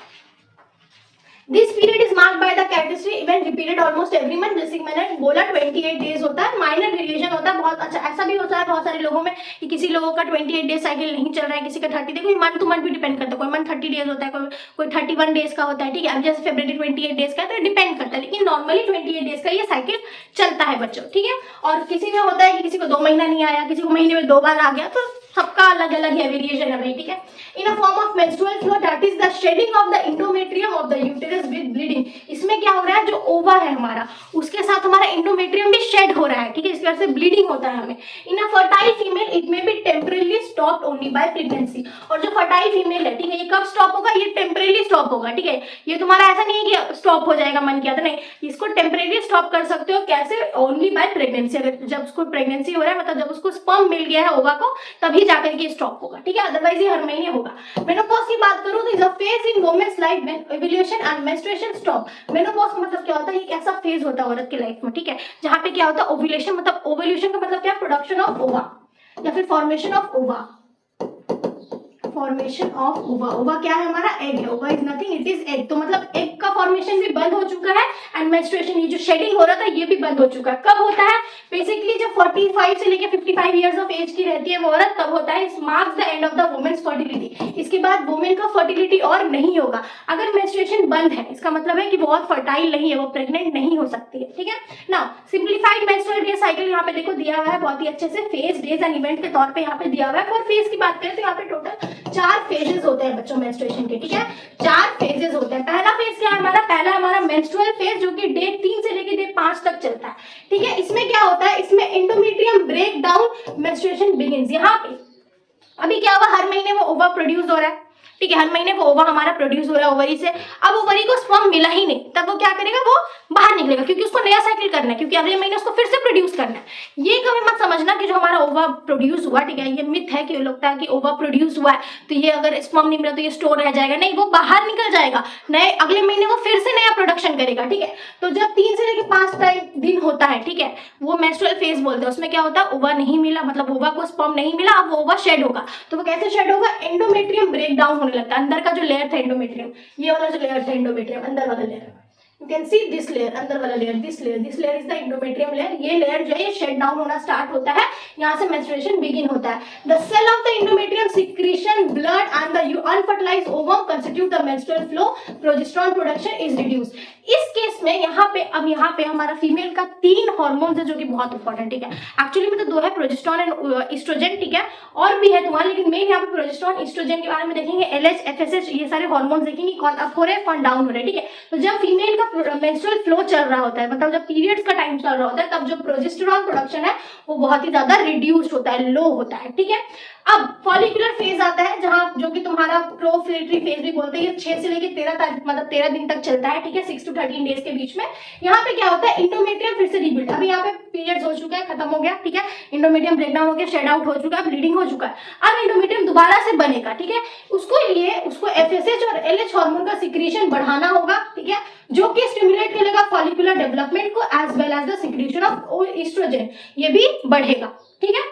This period is marked by the characteristic event repeated almost every month, जैसे कि मैंने बोला 28 डेज होता है, माइनर वेरिएशन होता है। बहुत अच्छा ऐसा भी होता है बहुत सारे लोगों में कि किसी लोगों का 28 डेज साइकिल नहीं चल रहा है, किसी का 30, देखो मंथ टू मंथ भी डिपेंड करता है, कोई मंथ 30 डेज होता है, कोई 31 डेज का होता है, ठीक है। अब जैसे फरवरी 28 डेज का है तो डिपेंड करता है, लेकिन नॉर्मली 28 डेज का ये साइकिल चलता है बच्चों, ठीक है। और किसी में होता है कि किसी को 2 महीना नहीं आया, किसी को महीने में 2 बार आ गया, तो सबका अलग अलग है, वेरिएशन है भाई, ठीक है। In a form of menstrual flow that is the shedding of the endometrium of the uterus with bleeding. इसमें क्या हो रहा है, जो ओवा है हमारा उसके साथ हमारा इंडोमेट्रियम भी शेड हो रहा है, ठीक है, इसकी वजह से ब्लीडिंग होता है हमें। In a fertile female it may be temporarily stopped only by pregnancy. और जो फर्टाइल फीमेल है, ठीक है, ये कब स्टॉप होगा, ये टेम्परेली स्टॉप होगा, ठीक है। ये तुम्हारा ऐसा नहीं है कि स्टॉप हो जाएगा मन किया तो, नहीं, इसको टेम्परेली स्टॉप कर सकते हो। कैसे, ओनली बाय प्रेगनेंसी। अगर जब उसको प्रेगनेंसी हो रहा है, मतलब जब उसको स्पर्म मिल गया है ओवा को, तभी जाकर के स्टॉप होगा, ठीक है, अदरवाइज ये हर महीने होगा। मेनोपॉज की बात करूं तो is a phase in women's life when ovulation and menstruation stop. Menopause मतलब क्या होता है, एक ऐसा फेज होता है औरत की लाइफ में, ठीक है, जहां पे क्या होता है, ओव्यूलेशन, मतलब ओव्यूलेशन का मतलब क्या है, प्रोडक्शन ऑफ ओवा या फिर फॉर्मेशन ऑफ ओवा। फॉर्मेशन ऑफ ओवा, ओवा क्या है हमारा, एग है, ओवा is nothing, it is egg. तो मतलब एग का फॉर्मेशन भी बंद हो चुका है एंड मेंस्ट्रुएशन, ये जो शेडिंग हो रहा था ये भी बंद हो चुका है। कब होता है, बेसिकली जब 45 से लेके 55 इयर्स ऑफ एज की रहती है वो औरत, तब होता है। इस marks the end of the women's fertility. इसके बाद वुमेन का फर्टिलिटी और नहीं होगा। अगर मेंस्ट्रुएशन बंद है, इसका मतलब है कि वो और फर्टाइल नहीं है, वो प्रेग्नेंट नहीं हो सकती है, ठीक है। Now simplified menstrual day cycle यहाँ पे देखो दिया हुआ है बहुत ही अच्छे से, फेज, डेज एंड इवेंट के तौर पे यहाँ पे दिया हुआ है। और फेज की बात करें तो यहाँ पे टोटल 4 फेजेस होते हैं बच्चों मेंस्ट्रुएशन के, ठीक है, 4 फेजेस होते हैं। पहला फेज क्या है हमारा, पहला हमारा मेंस्ट्रुअल फेज जो कि डे 3 से लेकर डे 5 तक चलता है, ठीक है। इसमें क्या होता है, इसमें endometrium break down, menstruation begins. यहाँ पे अभी क्या हुआ, हर महीने वो ओवा प्रोड्यूस हो रहा है, ठीक है, हर महीने वो ओवा हमारा प्रोड्यूस हो रहा है ओवरी से। अब ओवरी को स्पर्म मिला ही नहीं, तब वो क्या करेगा, वो बाहर निकलेगा, क्योंकि उसको नया साइकिल करना है, क्योंकि अगले महीने उसको फिर से प्रोड्यूस करना है। ये कभी मत समझना कि जो हमारा ओवा प्रोड्यूस हुआ, ठीक है, ये मिथ है कि लगता है कि ओवा प्रोड्यूस हुआ है तो ये अगर स्पर्म नहीं मिला तो ये स्टोर रह जाएगा, नहीं, वो बाहर निकल जाएगा, नए अगले महीने वो फिर से नया प्रोडक्शन करेगा, ठीक है। तो जब 3 से लेकर 5 दिन होता है, ठीक है, वो मेंस्ट्रुअल फेज बोलते हैं। उसमें क्या होता है, ओवा नहीं मिला, मतलब ओवा को स्पर्म नहीं मिला, अब वो ओवा शेड होगा। तो वो कैसे शेड होगा, एंडोमेट्रियम ब्रेक डाउन होने लगता है। अंदर का जो लेयर था एंडोमेट्रियम, ये वाला जो लेयर था एंडोमेट्रियम, अंदर वाला layer, you can see this layer, अंदर वाला layer, this layer is the endometrium layer. ये लेयर जो है ये शेड डाउन होना स्टार्ट होता है, यहाँ से मेंस्ट्रुएशन बिगिन होता है। The cell of the endometrium secretion blood and the unfertilized ovum constitute the menstrual flow, progesterone production is reduced. इस केस में यहाँ पे हमारा फीमेल का 3 हार्मोन्स है जो कि बहुत इंपॉर्टेंट, ठीक है। एक्चुअली में तो 2 है, प्रोजेस्टेरोन एंड ईस्ट्रोजन, ठीक है, और भी है तुम्हारा, लेकिन मेन यहाँ पे प्रोजेस्टेरोन, ईस्ट्रोजन के बारे में देखेंगे, LH FSH ये सारे हार्मोन्स देखेंगे, कौन अप हो रहे हैं कौन डाउन हो रहे हैं, ठीक है। तो जब फीमेल का मेंस्ट्रुअल फ्लो चल रहा होता है, मतलब जब पीरियड्स का टाइम चल रहा होता है, तब जो प्रोजेस्टेरोन प्रोडक्शन है वो बहुत ही ज्यादा रिड्यूस्ड होता है, लो होता है, ठीक है। अब फॉलिकुलर फेज आता है, जहां जो कि तुम्हारा प्रोफिलेटरी फेज भी बोलते हैं, ये 6 से लेकर 13 मतलब 13 दिन तक चलता है, ठीक है, 6 to 13 डेज के बीच में। यहाँ पे क्या होता है, इंडोमेट्रियम फिर से रिबिल्ड, अभी यहाँ पे पीरियड्स हो चुका है, खत्म हो गया, ठीक है, इंडोमेट्रियम ब्रेकडाउन हो गया, शेड आउट हो चुका है, ब्लीडिंग हो चुका है, अब इंडोमेट्रियम दोबारा से बनेगा, ठीक है। उसको FSH और LH हार्मोन का सिक्रीशन बढ़ाना होगा, ठीक है, जो कि स्टिमुलेट करेगा फॉलिकुलर डेवलपमेंट को as well as the secretion of oestrogen, ये भी बढ़ेगा, ठीक है।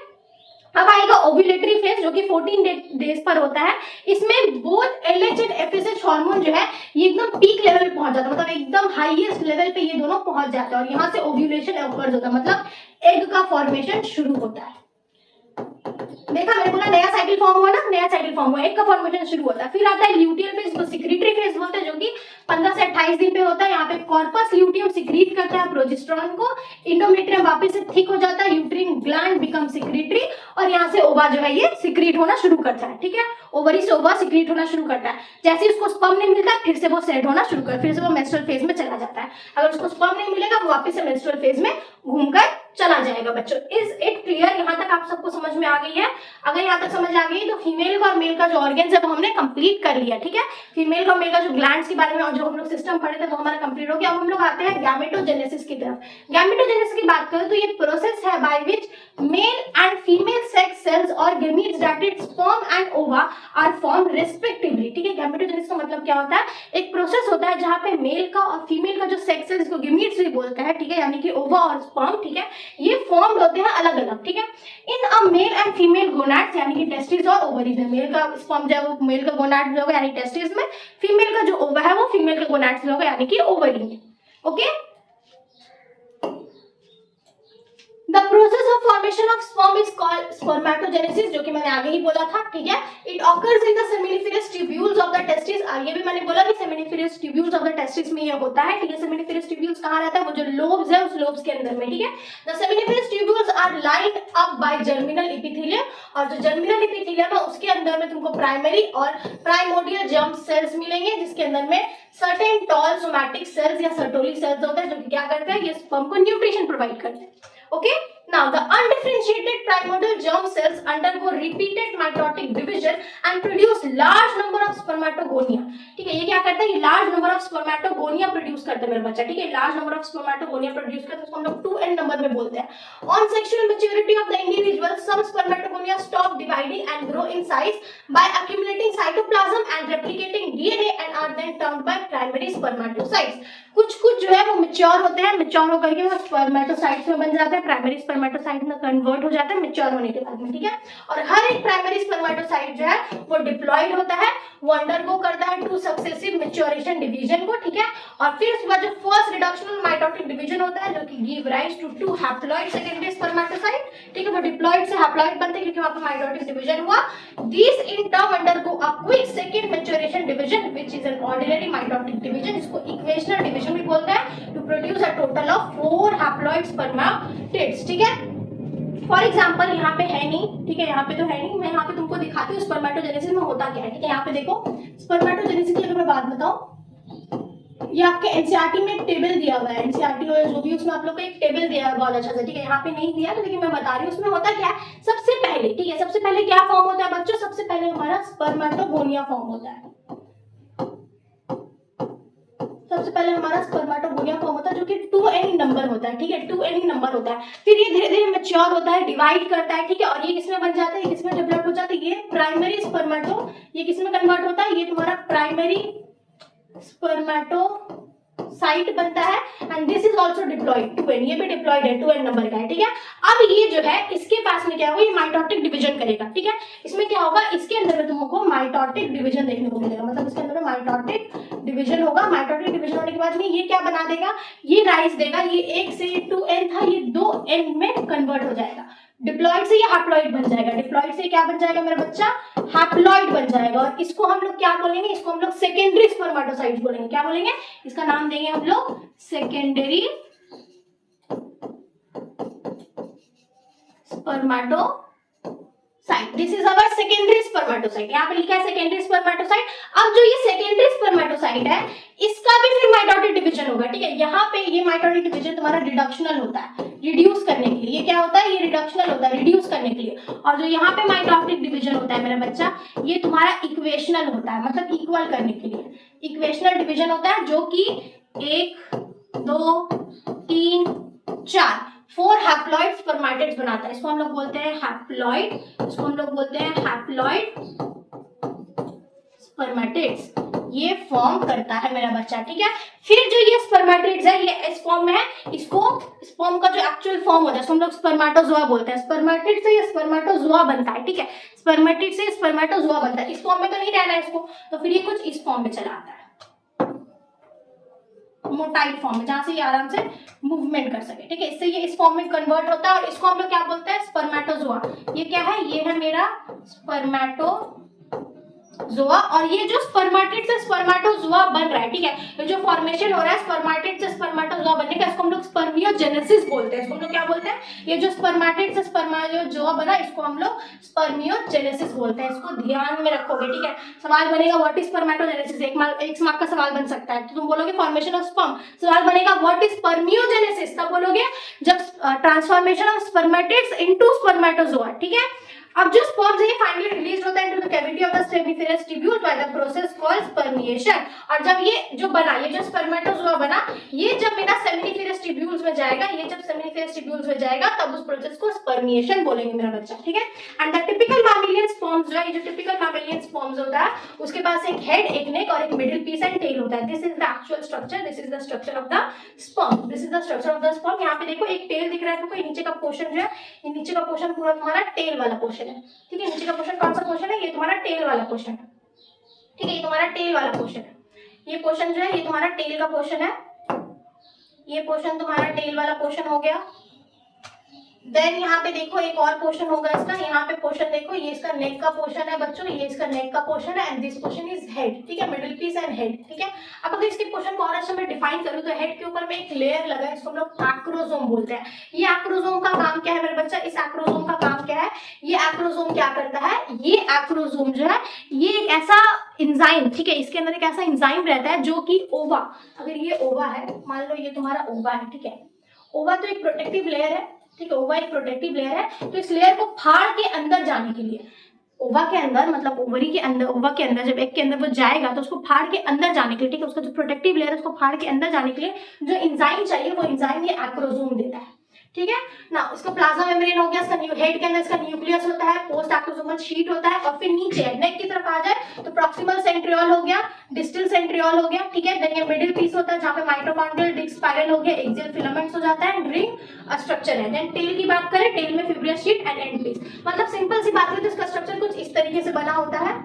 अब आएगा ओव्यूलेटरी फेज जो कि 14 डेज पर होता है। इसमें both LH and FSH hormone जो है ये एकदम पीक लेवल पे पहुंच जाता है, मतलब एकदम हाईएस्ट लेवल पे ये दोनों पहुंच जाते हैं, और यहाँ से ओव्यूलेशन ऑकर्स होता है, मतलब एग का फॉर्मेशन शुरू होता है। देखा, मैंने बोला नया साइकिल फॉर्म हुआ ना, नया साइकिल फॉर्म हुआ, एक का फॉर्मेशन शुरू होता है। फिर आता है ल्यूटियल फेज, तो सिक्रीटरी फेज बोलते हैं, जो कि 15 से 28 दिन पे होता है। यहाँ पे कॉर्पस ल्यूटियम सिक्रीट करता है प्रोजेस्टेरोन को, इंडोमेट्रियम वापस से थिक हो जाता है, यूट्रिन ग्लैंड बिकम सिक्रीटरी, और यहाँ से ओवा जो है ये सिक्रीट होना शुरू करता है, ठीक है, ओवरी से ओवा सिक्रीट होना शुरू करता है। जैसे उसको स्पर्म नहीं मिलता, फिर से वो सेट होना शुरू कर, फिर से वो मेंस्ट्रुअल फेज में चला जाता है। अगर उसको स्पर्म नहीं मिलेगा, वो वापस से मेंस्ट्रुअल फेज में घूमकर चला जाएगा। बच्चों, इज इट क्लियर? यहाँ तक आप सबको समझ में आ गई है? अगर यहाँ तक समझ आ गई तो फीमेल का और मेल का जो ऑर्गन्स है वो हमने कंप्लीट कर लिया, ठीक है। फीमेल का और मेल का जो ग्लैंड्स के बारे में और जो हम लोग सिस्टम पढ़े थे वो हमारा कंप्लीट हो गया। अब हम लोग आते हैं गैमेटोजेनेसिस की तरफ। गैमेटोजेनेसिस की बात करें तो ये प्रोसेस है by which male and female sex cells और gametes that is sperm and ova are form respectively, ठीक है। गैमेटोजेनेसिस का मतलब क्या होता है? एक प्रोसेस होता है जहाँ पे मेल का और फीमेल का जो सेक्स सेल्स को गेमीट्स भी बोलते हैं, ठीक है, यानी कि ओवा और स्पर्म, ठीक है, ये फॉर्म्ड होते हैं अलग अलग, ठीक है, in a mail and female gonads, यानी कि टेस्टिस और ओवरीज में। मेल का स्पर्म जो है वो मेल का गोनाड्स होगा यानी टेस्टिस में, फीमेल का जो ओवा है वो फीमेल का गोनाड्स होगा यानी कि ओवरी में। Okay, the process of formation of sperm is called spermatogenesis, जो कि मैंने आगे ही बोला था, ठीक है। It occurs in the seminiferous tubules of the testis, और ये भी मैंने बोला कि seminiferous tubules of the testis में ये होता है, ठीक है। सेमिनिफेरस ट्यूब्यूल्स कहाँ रहता है, वो जो लोब्स है उस लोब्स के अंदर में, ठीक है। The seminiferous tubules are lined up by germinal epithelium, और जो जर्मिनल एपिथेलियम है उसके अंदर में तुमको प्राइमरी और प्राइमोडियल जर्म सेल्स मिलेंगे, जिसके अंदर में सर्टेन टॉल सोमैटिक सेल्स या सर्टोली सेल्स होते हैं, जो कि क्या करते हैं, ये स्पर्म को न्यूट्रिशन प्रोवाइड करते हैं। Okay, now the undifferentiated primordial germ cells undergo repeated mitotic division and produce large number of spermatogonia, ठीक है। ये क्या करता है, ये large number of spermatogonia produce करते हैं मेरे बच्चा, ठीक है। large number of spermatogonia produce करते हैं, उसको हम लोग 2n नंबर में बोलते हैं। On sexual maturity of the individual, some spermatogonia stop dividing and grow in size by accumulating cytoplasm and replicating DNA and are then termed by primary spermatocytes। कुछ जो है वो मैच्योर होते हैं, मैच्योर होकर के वो स्पर्मेटोसाइट्स में बन जाते हैं, प्राइमरी स्पर्मेटोसाइट में कन्वर्ट हो जाते हैं मैच्योर होने के बाद में, ठीक है। और हर एक प्राइमरी स्पर्मेटोसाइट जो है वो डिप्लॉयड होता है, वो अंडरगो करता है 2 सक्सेसिव मैच्योरेशन डिवीजन को, ठीक है। और फिर उसके बाद जो फर्स्ट रिडक्शनल माइटोटिक डिवीजन होता है, जो कि give rise to 2 haploid secondary spermatocyte, ठीक है। वो डिप्लॉयड से हैप्लॉइड बनते हैं क्योंकि वहां पे माइटोटिक डिवीजन हुआ। This in turn undergo a quick second maturation division which is an ordinary mitotic division, जिसको इक्वेशनल डिवीजन भी बोलते हैं, to produce a total of 4 haploid spermatids, ठीक है। फॉर एग्जाम्पल यहाँ पे है नहीं, ठीक है, यहाँ पे तो है नहीं, मैं यहाँ पे तुमको दिखाती हूँ स्पर्मेटोजेनेसिस में होता क्या है, ठीक है। यहाँ पे देखो स्पर्मेटोजेनेसिस की अगर मैं बात बताऊं, ये आपके एनसीईआरटी में एक टेबल दिया हुआ है, एनसीईआरटी जो भी उसमें आप लोग को एक टेबल दिया है बहुत अच्छा से, ठीक है। यहाँ पे नहीं दिया तो लेकिन मैं बता रही हूँ उसमें होता क्या है। सबसे पहले, ठीक है, सबसे पहले क्या फॉर्म होता है बच्चों, सबसे पहले हमारा स्पर्मेटोगोनिया फॉर्म होता है, सबसे पहले हमारा स्पर्मेटोगोनिया फॉर्म होता है, जो कि 2n नंबर होता है, ठीक है, 2n नंबर होता है। फिर ये धीरे धीरे मैच्योर होता है, डिवाइड करता है, ठीक है। और ये किसमें बन जाता है, किसमें डेवलप हो जाता है, ये प्राइमरी स्पर्मेटो, ये किसमें कन्वर्ट होता है, ये तुम्हारा प्राइमरी स्पर्मेटोसाइट बनता है। And this is also diploid 2n, ये भी डिप्लॉयड है, 2n नंबर का है, ठीक है। अब ये जो है इसके पास में क्या होगा, ये माइटोटिक डिवीजन करेगा, ठीक है। इसमें क्या होगा, इसके अंदर में तुमको माइटोटिक डिवीजन देखने को मिलेगा, मतलब इसके अंदर में माइटोटिक डिवीजन होगा। माइटोटिक डिवीजन होने के बाद में ये क्या बना देगा, ये राइज देगा, ये 1 से 2n था, ये 2n में कन्वर्ट हो जाएगा। डिप्लॉयड से ये हैप्लॉइड बन जाएगा, डिप्लॉयड से क्या बन जाएगा मेरा बच्चा, हैप्लॉइड बन जाएगा। और इसको हम लोग क्या बोलेंगे, इसको हम लोग सेकेंडरी स्पर्मेटोसाइट्स बोलेंगे, क्या बोलेंगे, इसका नाम देंगे हम लोग secondary spermatocyte. This is our secondary spermatocyte, यहाँ पे लिखा है सेकेंडरी स्पर्मेटोसाइट। अब जो ये सेकेंडरी स्पर्मेटोसाइट है, इसका भी फिर माइटोटिक डिवीजन होगा, ठीक है। यहाँ पे ये माइटोटिक डिवीजन तुम्हारा रिडक्शनल होता है, रिड्यूस करने के लिए। ये क्या होता है, ये रिडक्शनल होता है, रिड्यूस करने के लिए। और जो यहाँ पे माइटोटिक डिवीजन होता है मेरा बच्चा, ये तुम्हारा इक्वेशनल होता है, मतलब इक्वल करने के लिए इक्वेशनल डिवीजन होता है, जो कि 1 2 3 4 4 हैप्लॉइड स्पर्मेटिड्स बनाता है। इसको हम लोग बोलते हैं हैप्लॉइड, इसको हम लोग बोलते हैं हैप्लॉइड स्पर्मेटिड्स, ये फॉर्म करता है मेरा बच्चा, ठीक है। फिर जो ये स्पर्मेटिड्स है, ये इस फॉर्म में है, इसको स्पर्म का जो एक्चुअल फॉर्म होता है इसको हम लोग स्पर्मेटोजोआ बोलते हैं। स्पर्मेटिड से ये स्पर्मेटोजोआ बनता है, ठीक है। स्पर्मेटिड से स्पर्मेटोजोआ बनता है, इस फॉर्म में तो नहीं रहना है इसको, तो फिर ये कुछ इस फॉर्म में चला आता है, मोटाइल फॉर्म में, जहां से ये आराम से मूवमेंट कर सके, ठीक है। इससे ये इस फॉर्म में कन्वर्ट होता है और इसको हम लोग क्या बोलते हैं, स्पर्मेटोजोआ। ये क्या है, ये है मेरा स्पर्मेटोजोआ। और ये जो स्पर्मेटिड से स्पर्मेटोजोआ बन रहा है, ठीक है, ये जो फॉर्मेशन हो रहा है स्पर्मेटिड से स्पर्मेटोजोआ बनने का, इसको हम लोग स्पर्मियोजेनेसिस बोलते हैं। इसको हम लोग क्या बोलते हैं, ये जो स्पर्मेटिड से स्पर्मेटोजोआ बना, इसको हम लोग स्पर्मियोजेनेसिस बोलते हैं। इसको ध्यान में रखोगे, ठीक है। सवाल बनेगा व्हाट इज स्पर्मेटोजेनेसिस, एक मार्क का सवाल बन सकता है, तो तुम बोलोगे फॉर्मेशन ऑफ स्पर्म। सवाल बनेगा व्हाट इज स्पर्मियोजेनेसिस, तब बोलोगे जब transformation of spermatids into spermatozoa, ठीक है। अब जो स्पर्म्स है फाइनली रिलीज होता है into the cavity of the seminiferous tubule by the process called spermiation. और जब ये जो बना, ये जो स्पर्मेटोजोआ बना, ये जब मेरा सेमिनिफेरस ट्यूब्यूल्स में जाएगा, ये जब सेमिनिफेरस ट्यूब्यूल्स में जाएगा तब उस प्रोसेस को स्पर्मिएशन बोलेंगे मेरा बच्चा, ठीक है। And the typical mammalian sperms जो है, ये जो टिपिकल मैमेलियन स्पर्म्स होता है, उसके पास एक हेड, एक नेक और एक मिडिल पीस एंड टेल होता है। This is the actual structure, this is the structure of the sperm, this is the structure of the sperm. यहाँ पे देखो एक टेल दिख रहा है तुमको, ये नीचे का पोर्शन जो है, ये नीचे का पोर्शन पूरा तुम्हारा टेल वाला पोर्शन है, ठीक है। नीचे का पोर्शन कौन सा पोर्शन है, ये तुम्हारा टेल वाला पोर्शन है, ठीक है। ये तुम्हारा टेल वाला पोर्शन है, ये पोर्शन जो है ये तुम्हारा टेल का पोर्शन है, ये पोर्शन तुम्हारा टेल वाला पोर्शन हो गया, देन यहाँ पे देखो एक और पोर्शन होगा इसका, यहाँ पे पोर्शन देखो, ये इसका नेक का पोर्शन है बच्चों, ये इसका नेक का पोर्शन है, and this portion is head, ठीक है, मिडिल पीस एंड हेड, ठीक है। अब अगर इसके पोर्शन को और अच्छा मैं डिफाइन करूँ तो हेड के ऊपर में एक लेयर लगा है, इसको हम लोग एक्रोसोम बोलते हैं। ये एक्रोसोम का काम क्या है मेरे बच्चा, इस एक्रोसोम का काम क्या है, ये एक्रोसोम क्या करता है, ये एक्रोसोम जो है ये एक ऐसा इंजाइम, ठीक है, इसके अंदर एक ऐसा इंजाइम रहता है जो कि ओवा, अगर ये ओवा है, मान लो ये तुम्हारा ओवा है, ठीक है, ओवा तो एक प्रोटेक्टिव लेयर है, ठीक है, ओवा एक प्रोटेक्टिव लेयर है, तो इस लेयर को फाड़ के अंदर जाने के लिए, ओवा के अंदर मतलब ओवरी के अंदर, ओवा के अंदर जब एग के अंदर वो जाएगा तो उसको फाड़ के अंदर जाने के लिए, ठीक है, उसका जो प्रोटेक्टिव लेयर है उसको फाड़ के अंदर जाने के लिए जो एंजाइम चाहिए वो एंजाइम ये एक्रोसोम देता है, ठीक है ना। इसका प्लाज्मा मेम्ब्रेन हो गया, इसका हेड के अंदर इसका न्यूक्लियस होता है, पोस्ट एक्रोसोमल शीट होता है, और फिर नीचे नेक की तरफ आ जाए तो प्रॉक्सिमल सेंट्रियोल हो गया, डिस्टल सेंट्रियोल हो गया, ठीक है। देन ये मिडिल पीस होता है जहाँ पे माइटोकॉन्ड्रियल डिस्क स्पाइरल हो गया, एक्सियल फिलामेंट्स हो जाता है, रिंग स्ट्रक्चर है। देन टेल की बात करें, टेल में फिब्रियस शीट एंड एंड पीस, मतलब सिंपल सी बात करें तो इसका स्ट्रक्चर कुछ इस तरीके से बना होता है,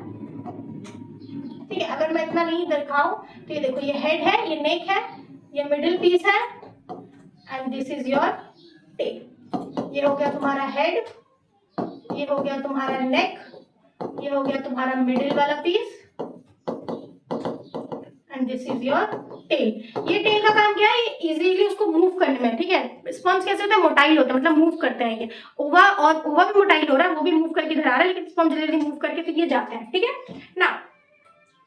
ठीक है। अगर मैं इतना नहीं दिखाऊं तो ये देखो, ये हेड है, ये नेक है, ये मिडिल पीस है, and this is your tail. ये हो गया तुम्हारा हेड, ये हो गया तुम्हारा नेक, ये हो गया तुम्हारा मिडिल वाला piece, and this is your tail. ये टेल का काम क्या है, ये इजीली उसको मूव करने में, ठीक है। स्पॉन्ज कैसे होता है, मोटाइल होता है, मतलब मूव करते हैं ये, ओवा, और ओवा भी मोटाइल हो रहा है, वो भी मूव करके इधर आ रहा है, लेकिन स्पॉन्ज जल्दी मूव करके फिर ये जाते हैं, ठीक है ना।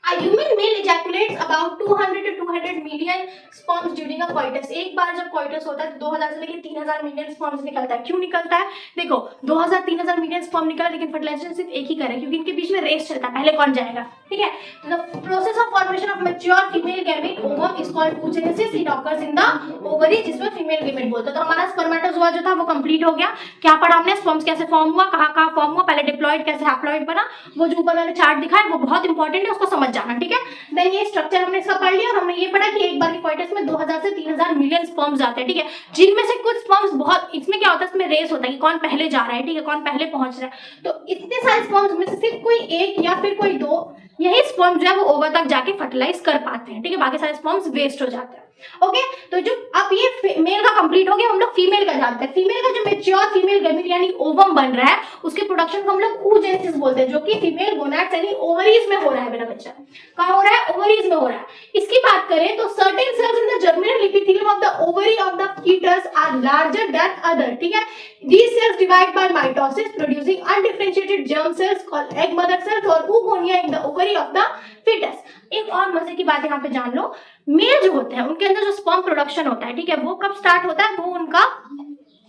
A human male ejaculates about 200 to 200 million sperms during a coitus। एक बार जब coitus होता है तो 2000 से लेकर 3000 मिलियन sperms निकलता है। क्यों निकलता है, देखो 2000-3000 मिलियन sperm निकला, लेकिन फर्टिलाइजेशन सिर्फ एक ही करे क्योंकि इनके बीच में रेस चलता है, पहले कौन जाएगा, ठीक है। The process of formation of mature female gamete ovum is called oogenesis। It occurs in the ovary, जिसमें female gamete बोलते हैं। तो हमारा स्पर्मेटोजोआ जो था वो कंप्लीट हो गया। क्या पढ़ा हमने, स्पर्म्स कैसे फॉर्म हुआ, कहाँ फॉर्म हुआ, पहले डिप्लॉइड कैसे हैप्लॉइड बना, वो जो ऊपर मैंने चार्ट दिखा है वो बहुत इंपॉर्टेंट है, उसको समझ जाना, ठीक है। देन ये स्ट्रक्चर हमने इसका पढ़ लिया, और हमने ये पढ़ा कि एक बार के कोइटस में 2000 से 3000 मिलियन स्पर्म्स आते हैं, ठीक है, जिनमें से कुछ स्पर्म्स बहुत, इसमें क्या होता है, इसमें रेस होता है कि कौन पहले जा रहा है, ठीक है, कौन पहले पहुंच रहा है। तो इतने सारे स्पर्म्स में से सिर्फ कोई एक या फिर कोई दो यही स्पर्म जो है वो ओवा तक जाके फर्टिलाइज कर पाते हैं, ठीक है, बाकी सारे स्पर्म्स वेस्ट हो जाते हैं। ओके, तो जो अब ये मेल का कंप्लीट हो गया, हम लोग फीमेल का जानते हैं। फीमेल का जो मेच्योर फीमेल गैमेट यानी ओवम बन रहा है, उसके प्रोडक्शन को हम लोग oogenesis बोलते हैं, जो कि फीमेल गोनाड्स यानी ओवरीज में हो रहा है मेरा बच्चा। कहाँ हो रहा है, ओवरीज में हो रहा है। इसकी बात करें तो certain cells in the germinal epithelium of the ovary of the foetus are larger than other, ठीक है। These cells divide by mitosis, producing undifferentiated germ cells called egg mother cells और oogonia in the ovary of the fetus। एक और मजे की बात यहाँ पे जान लो, मेल जो होते हैं उनके अंदर जो स्पर्म प्रोडक्शन होता है, ठीक है, वो कब स्टार्ट होता है, वो उनका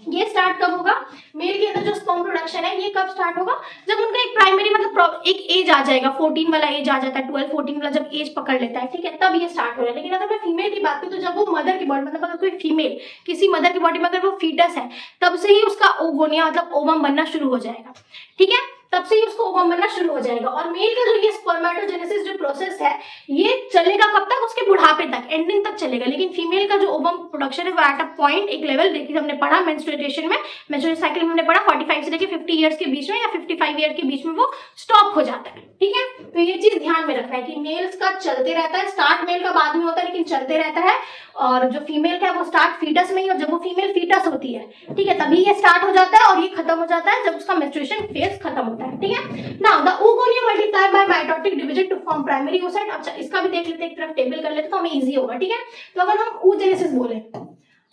ये स्टार्ट कब होगा, मेल के अंदर जो स्पर्म प्रोडक्शन है ये कब स्टार्ट होगा, जब उनका एक प्राइमरी मतलब एक एज आ जाएगा, 14 वाला एज आ जाता है, 12-14 वाला जब एज पकड़ लेता है, ठीक है, तब ये स्टार्ट हो रहा है। लेकिन अगर मैं फीमेल की बात करूं तो जब वो मदर की बॉडी, मतलब अगर कोई फीमेल किसी मदर की बॉडी में अगर वो फीटस है, तब से ही उसका ओगोनिया मतलब ओवम बनना शुरू हो जाएगा, ठीक है, तब से ही उसको ओवम बनना शुरू हो जाएगा। और मेल का जो ये स्पर्मेटोजेनेसिस जो प्रोसेस है ये चलेगा कब तक, उसके बुढ़ापे तक, एंडिंग तक चलेगा। लेकिन फीमेल का जो ओवम प्रोडक्शन है वो एट अ पॉइंट, एक लेवल, देखिए हमने पढ़ा मेंस्ट्रुएशन में, मेंस्ट्रुएशन साइकिल में हमने पढ़ा 45 से लेकर 50 ईयर्स के बीच में या 55 ईयर के बीच में वो स्टॉप हो जाता है, ठीक है। तो ये चीज ध्यान में रखना है कि मेल्स का चलते रहता है, स्टार्ट मेल का बाद में होता है लेकिन चलते रहता है, और जो फीमेल का है वो स्टार्ट फीटस में ही, और जब वो फीमेल फीटस होती है, ठीक है, तभी ये स्टार्ट हो जाता है और ये खत्म हो जाता है जब उसका मेंस्ट्रुएशन फेज खत्म होता है, ठीक है। Now the oogonia multiply by mitotic division to form primary oocyte। अच्छा इसका भी देख लेते हैं, एक तरफ टेबल कर लेते तो हमें इजी होगा, ठीक है। तो अगर हम oogenesis बोले,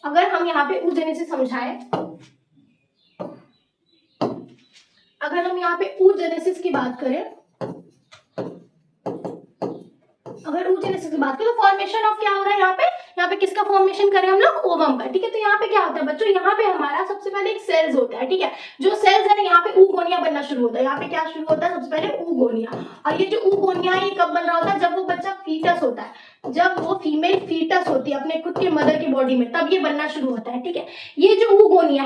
अगर हम यहाँ पे oogenesis समझाएं, अगर हम यहाँ पे oogenesis की बात करें, अगर oogenesis की बात करें तो फॉर्मेशन ऑफ क्या हो रहा है यहाँ पे किसका फॉर्मेशन करें हम लोग, ओवम का, ठीक है। तो यहाँ पे क्या होता है बच्चों, यहाँ पे हमारा सबसे पहले एक सेल्स होता है, ठीक है, जो सेल्स है ना यहाँ पे oogonia बनना शुरू होता है। यहाँ पे क्या शुरू होता है, सबसे पहले oogonia, और ये जो oogonia है ये कब बन रहा होता है, जब वो बच्चा फीटस होता है, जब वो फीमेल फीटस होती है अपने खुद के मदर की बॉडी में, तब ये बनना शुरू होता है, ठीक है। ये जो oogonia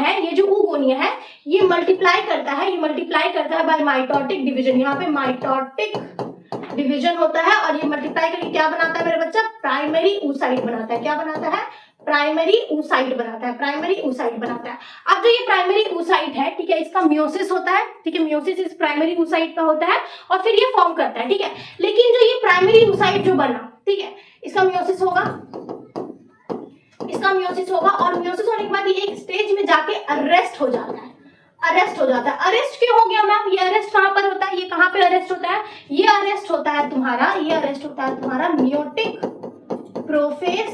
है ये मल्टीप्लाई करता है बाय माइटोटिक डिविजन। यहाँ पे माइटोटिक डिवीजन होता है और ये मल्टीप्लाई करके क्या बनाता है मेरा बच्चा, प्राइमरी oocyte बनाता है। क्या बनाता है, प्राइमरी oocyte बनाता है। अब जो ये प्राइमरी oocyte है, ठीक है, इसका मियोसिस होता है, ठीक है, मियोसिस इस प्राइमरी oocyte का होता है और फिर ये फॉर्म करता है, ठीक है। लेकिन जो ये प्राइमरी oocyte जो बना, ठीक है, इसका मियोसिस होगा और मियोसिस होने के बाद ये एक स्टेज में जाके अरेस्ट हो जाता है। अरेस्ट क्यों हो गया मैम? ये अरेस्ट कहाँ पर होता है? ये कहाँ पे अरेस्ट होता है? ये अरेस्ट होता है तुम्हारा मियोटिक प्रोफेज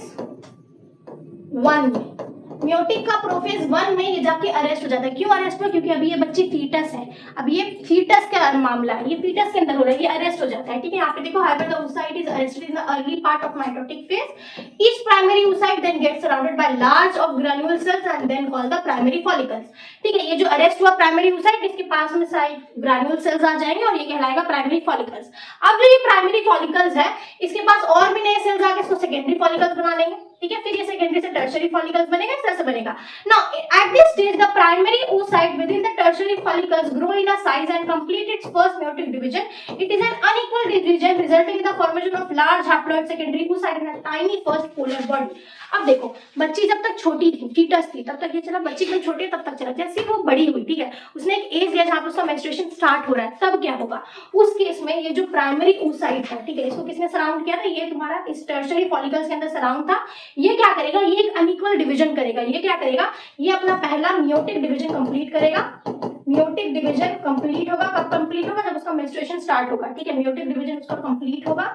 1 में। मियोटिक का प्रोफेज 1 में ये जाके अरेस्ट हो जाता है। क्यों अरेस्ट हुआ? क्योंकि अभी ये बच्ची फीटस है, अभी ये फीटस का मामला है, ये फीटस के अंदर हो रहा है, ये अरेस्ट हो जाता है। ठीक है, यहाँ पे देखो hyper the oocyte is arrested in the early part of mitotic phase. Each primary oocyte then gets surrounded by large of granule cells and then called the primary follicles. ठीक है, ये जो अरेस्ट हुआ प्राइमरी oocyte, इसके पास में side ग्रैन्युल sales आ जाएंगे और ये कहलाएगा प्राइमरी फॉलिकल्स। अब जो ये प्राइमरी फॉलिकल्स है, इसके पास और भी नए सेल्स आके इसको सेकेंडरी फॉलिकल्स बना लेंगे। ठीक है, फिर ये सेकेंडरी से टर्शियरी फॉलिकल्स बनेगा, इस तरह से बनेगा। Now, at this stage, the primary oocyte within the tertiary follicles grow in a size and complete its first meiotic division. It is an unequal division resulting in the formation of large haploid secondary oocyte and a tiny first polar body. अब देखो, बच्ची जब तक छोटी थी, foetus थी, तब तक ये चला, बच्ची जब छोटी है तब तक चला। जैसे वो बड़ी हुई, ठीक है, उसने एक एज लिया जहां पर उसका मेंस्ट्रुएशन स्टार्ट हो रहा है, तब क्या होगा? उस केस में ये जो प्राइमरी oocyte है, ठीक है, इसको किसने सराउंड किया था? ये तुम्हारा इस टर्शियरी फॉलिकल्स के अंदर सराउंड था। ये क्या करेगा? ये एक अनइक्वल डिवीजन करेगा। ये क्या करेगा? ये अपना पहला मियोटिक डिवीजन कंप्लीट करेगा। मियोटिक डिवीजन कंप्लीट होगा, कब कंप्लीट होगा? जब उसका मेंस्ट्रुएशन स्टार्ट होगा। ठीक है, मियोटिक डिवीजन उसका कंप्लीट होगा,